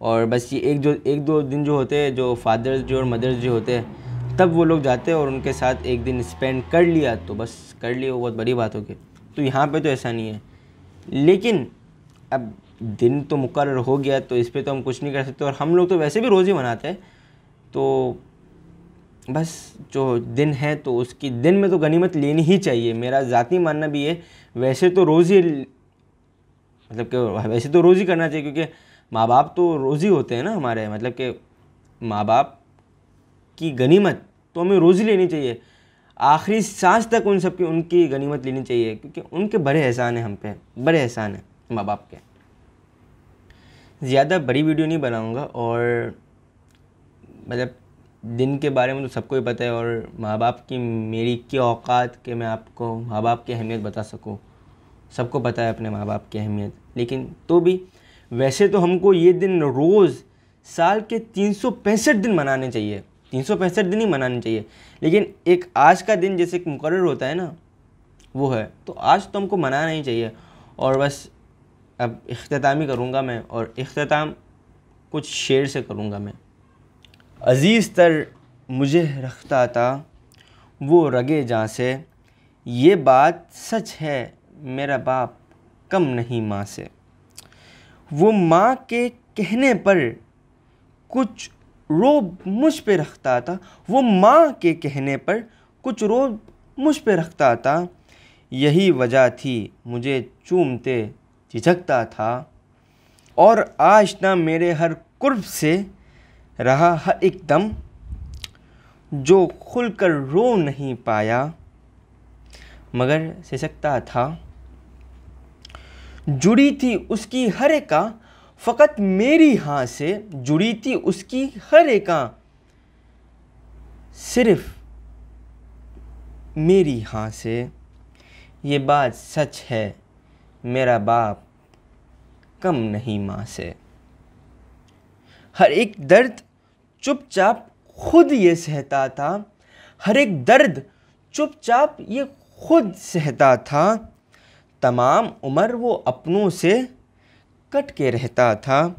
और बस ये एक दो दिन जो होते हैं जो फादर्स डे और मदर्स डे होते हैं, तब वो लोग जाते हैं और उनके साथ एक दिन स्पेंड कर लिया तो बस कर लिया, वो बहुत बड़ी बात होगी। तो यहाँ पे तो ऐसा नहीं है। लेकिन अब दिन तो मुकर्रर हो गया तो इस पे तो हम कुछ नहीं कर सकते, और हम लोग तो वैसे भी रोज़ ही मनाते हैं, तो बस जो दिन है तो उसकी दिन में तो गनीमत लेनी ही चाहिए। मेरा ज़ाती मानना भी है। वैसे तो रोज़ ही मतलब कि वैसे तो रोज़ ही करना चाहिए, क्योंकि माँ बाप तो रोज़ ही होते हैं ना हमारे, मतलब कि माँ बाप की गनीमत तो हमें रोज़ ही लेनी चाहिए। आखिरी सांस तक उन सब की उनकी गनीमत लेनी चाहिए, क्योंकि उनके बड़े एहसान हैं हम पे, बड़े एहसान हैं माँ बाप के। ज़्यादा बड़ी वीडियो नहीं बनाऊंगा, और मतलब दिन के बारे में तो सबको ही पता है, और माँ बाप की मेरी क्या औकात कि मैं आपको माँ बाप की अहमियत बता सकूं। सबको पता है अपने माँ बाप की अहमियत, लेकिन तो भी वैसे तो हमको ये दिन रोज़ साल के 365 दिन मनाने चाहिए, 365 दिन ही मनाने चाहिए। लेकिन एक आज का दिन जैसे एक मुकर्रर होता है ना, वो है, तो आज तो हमको मनाना ही चाहिए। और बस अब इख्तितामी करूँगा मैं, और इख्तिताम कुछ शेर से करूँगा मैं। अज़ीज़ तर मुझे रखता था वो रगे जाँ से, ये बात सच है मेरा बाप कम नहीं माँ से। वो माँ के कहने पर कुछ रोब मुझ पे रखता था, वो माँ के कहने पर कुछ रोब मुझ पे रखता था, यही वजह थी मुझे चूमते झिझकता था। और आज ना मेरे हर कुर्ब से रहा हर एक दम, जो खुलकर रो नहीं पाया मगर सिसकता था। जुड़ी थी उसकी हर एक का फ़कत मेरी हाँ से, जुड़ी थी उसकी हर एक का सिर्फ मेरी हाँ से। ये बात सच है मेरा बाप कम नहीं माँ से। हर एक दर्द चुपचाप खुद ये सहता था, हर एक दर्द चुपचाप ये खुद सहता था। तमाम उम्र वो अपनों से कट के रहता था,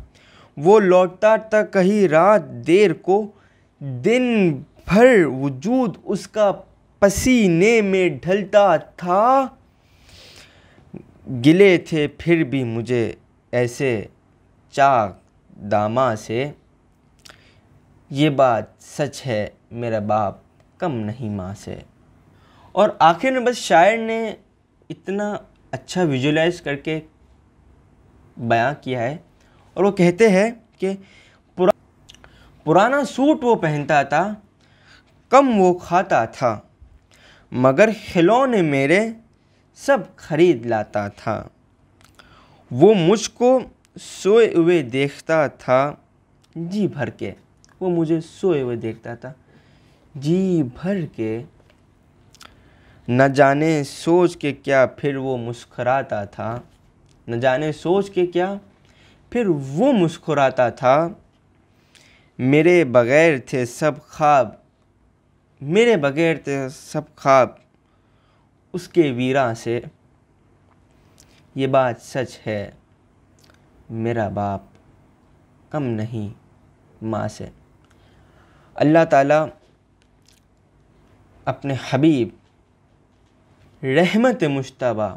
वो लौटता था कहीं रात देर को, दिन भर वजूद उसका पसीने में ढलता था। गिले थे फिर भी मुझे ऐसे चाक दामा से, ये बात सच है मेरा बाप कम नहीं माँ से। और आखिर में बस शायर ने इतना अच्छा विजुलाइज करके बयां किया है, और वो कहते हैं कि पुराना सूट वो पहनता था, कम वो खाता था, मगर खिलौने मेरे सब खरीद लाता था। वो मुझको सोए हुए देखता था जी भर के, वो मुझे सोए हुए देखता था जी भर के। न जाने सोच के क्या फिर वो मुस्कुराता था, न जाने सोच के क्या फिर वो मुस्कुराता था। मेरे बग़ैर थे सब ख्वाब, मेरे बग़ैर थे सब ख्वाब उसके वीरां से। ये बात सच है, मेरा बाप कम नहीं माँ से। अल्लाह ताला अपने हबीब रहमत मुश्तबा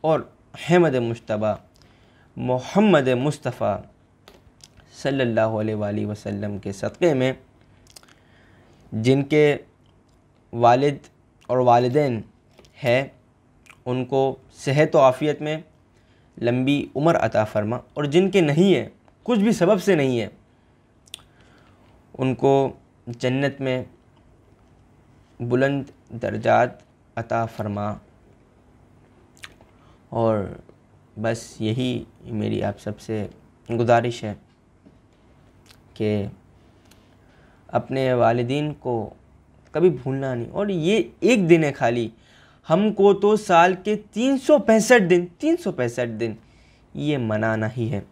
और अहमद मुश्तबा मोहम्मद मुस्तफ़ा सल्लल्लाहु अलैहि वसल्लम के सदक़े में जिनके वालिद और वालिदैन है उनको सेहत व आफ़ियत में लंबी उम्र अता फ़रमा, और जिनके नहीं है, कुछ भी सबब से नहीं है, उनको जन्नत में बुलंद दर्जात अता फ़रमा। और बस यही मेरी आप सबसे गुजारिश है कि अपने वालिदीन को कभी भूलना नहीं। और ये एक दिन है खाली, हमको तो साल के 365 दिन ये मनाना ही है।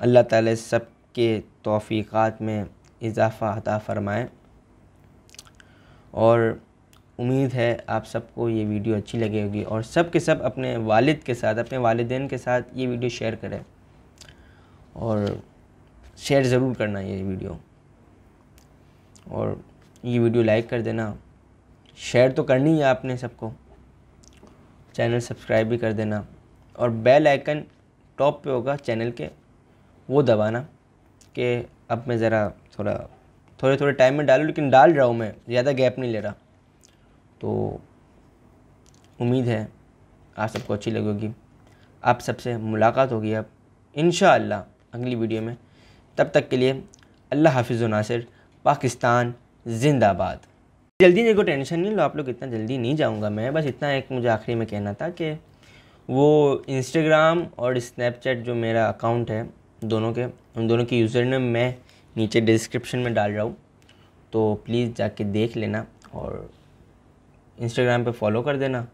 अल्लाह ताला सब के तौफ़ीक़ात में इजाफ़ा अता फ़रमाए। और उम्मीद है आप सबको ये वीडियो अच्छी लगी होगी, और सब के सब अपने वालिद के साथ, अपने वालिदैन के साथ ये वीडियो शेयर करें, और शेयर ज़रूर करना ये वीडियो, और ये वीडियो लाइक कर देना। शेयर तो करनी है आपने सबको, चैनल सब्सक्राइब भी कर देना, और बेल आइकन टॉप पे होगा चैनल के, वो दबाना। कि अब मैं ज़रा थोड़े टाइम में डालूँ, लेकिन डाल रहा हूँ मैं, ज़्यादा गैप नहीं ले रहा। तो उम्मीद है आप सबको अच्छी लगेगी। आप सबसे मुलाकात होगी अब इंशाअल्लाह अगली वीडियो में। तब तक के लिए अल्लाह हाफिज़ व नासिर। पाकिस्तान ज़िंदाबाद। जल्दी नहीं, को टेंशन नहीं लो आप लोग, इतना जल्दी नहीं जाऊंगा मैं। बस इतना एक मुझे आखिरी में कहना था कि वो इंस्टाग्राम और स्नैपचैट जो मेरा अकाउंट है दोनों के, उन दोनों की यूज़र नेम मैं नीचे डिस्क्रिप्शन में डाल रहा हूँ, तो प्लीज़ जाके देख लेना, और इंस्टाग्राम पे फॉलो कर देना,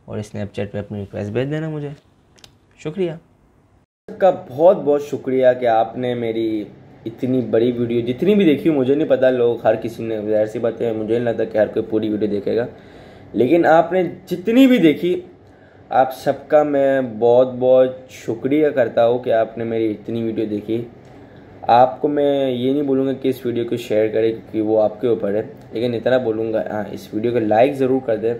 और स्नैपचैट पे अपनी रिक्वेस्ट भेज देना मुझे। शुक्रिया का बहुत बहुत शुक्रिया कि आपने मेरी इतनी बड़ी वीडियो जितनी भी देखी, मुझे नहीं पता लोग हर किसी ने, ज़ाहिर सी बात है मुझे नहीं लगता कि हर कोई पूरी वीडियो देखेगा, लेकिन आपने जितनी भी देखी, आप सबका मैं बहुत बहुत शुक्रिया करता हूँ कि आपने मेरी इतनी वीडियो देखी। आपको मैं ये नहीं बोलूँगा कि इस वीडियो को शेयर करें क्योंकि वो आपके ऊपर है, लेकिन इतना बोलूँगा, हाँ, इस वीडियो को लाइक ज़रूर कर दें,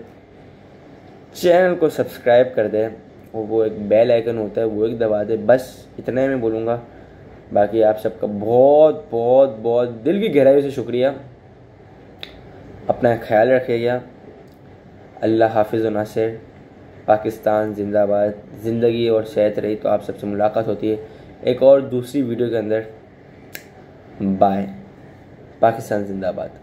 चैनल को सब्सक्राइब कर दें, और वो एक बेल आइकन होता है वो एक दबा दे। बस इतना ही मैं बोलूँगा। बाकी आप सबका बहुत बहुत बहुत दिल की गहराई से शुक्रिया। अपना ख्याल रखिएगा। अल्लाह हाफिज़ व नासिर। पाकिस्तान जिंदाबाद। ज़िंदगी और सेहत रही तो आप सबसे मुलाकात होती है एक और दूसरी वीडियो के अंदर। बाय। पाकिस्तान जिंदाबाद।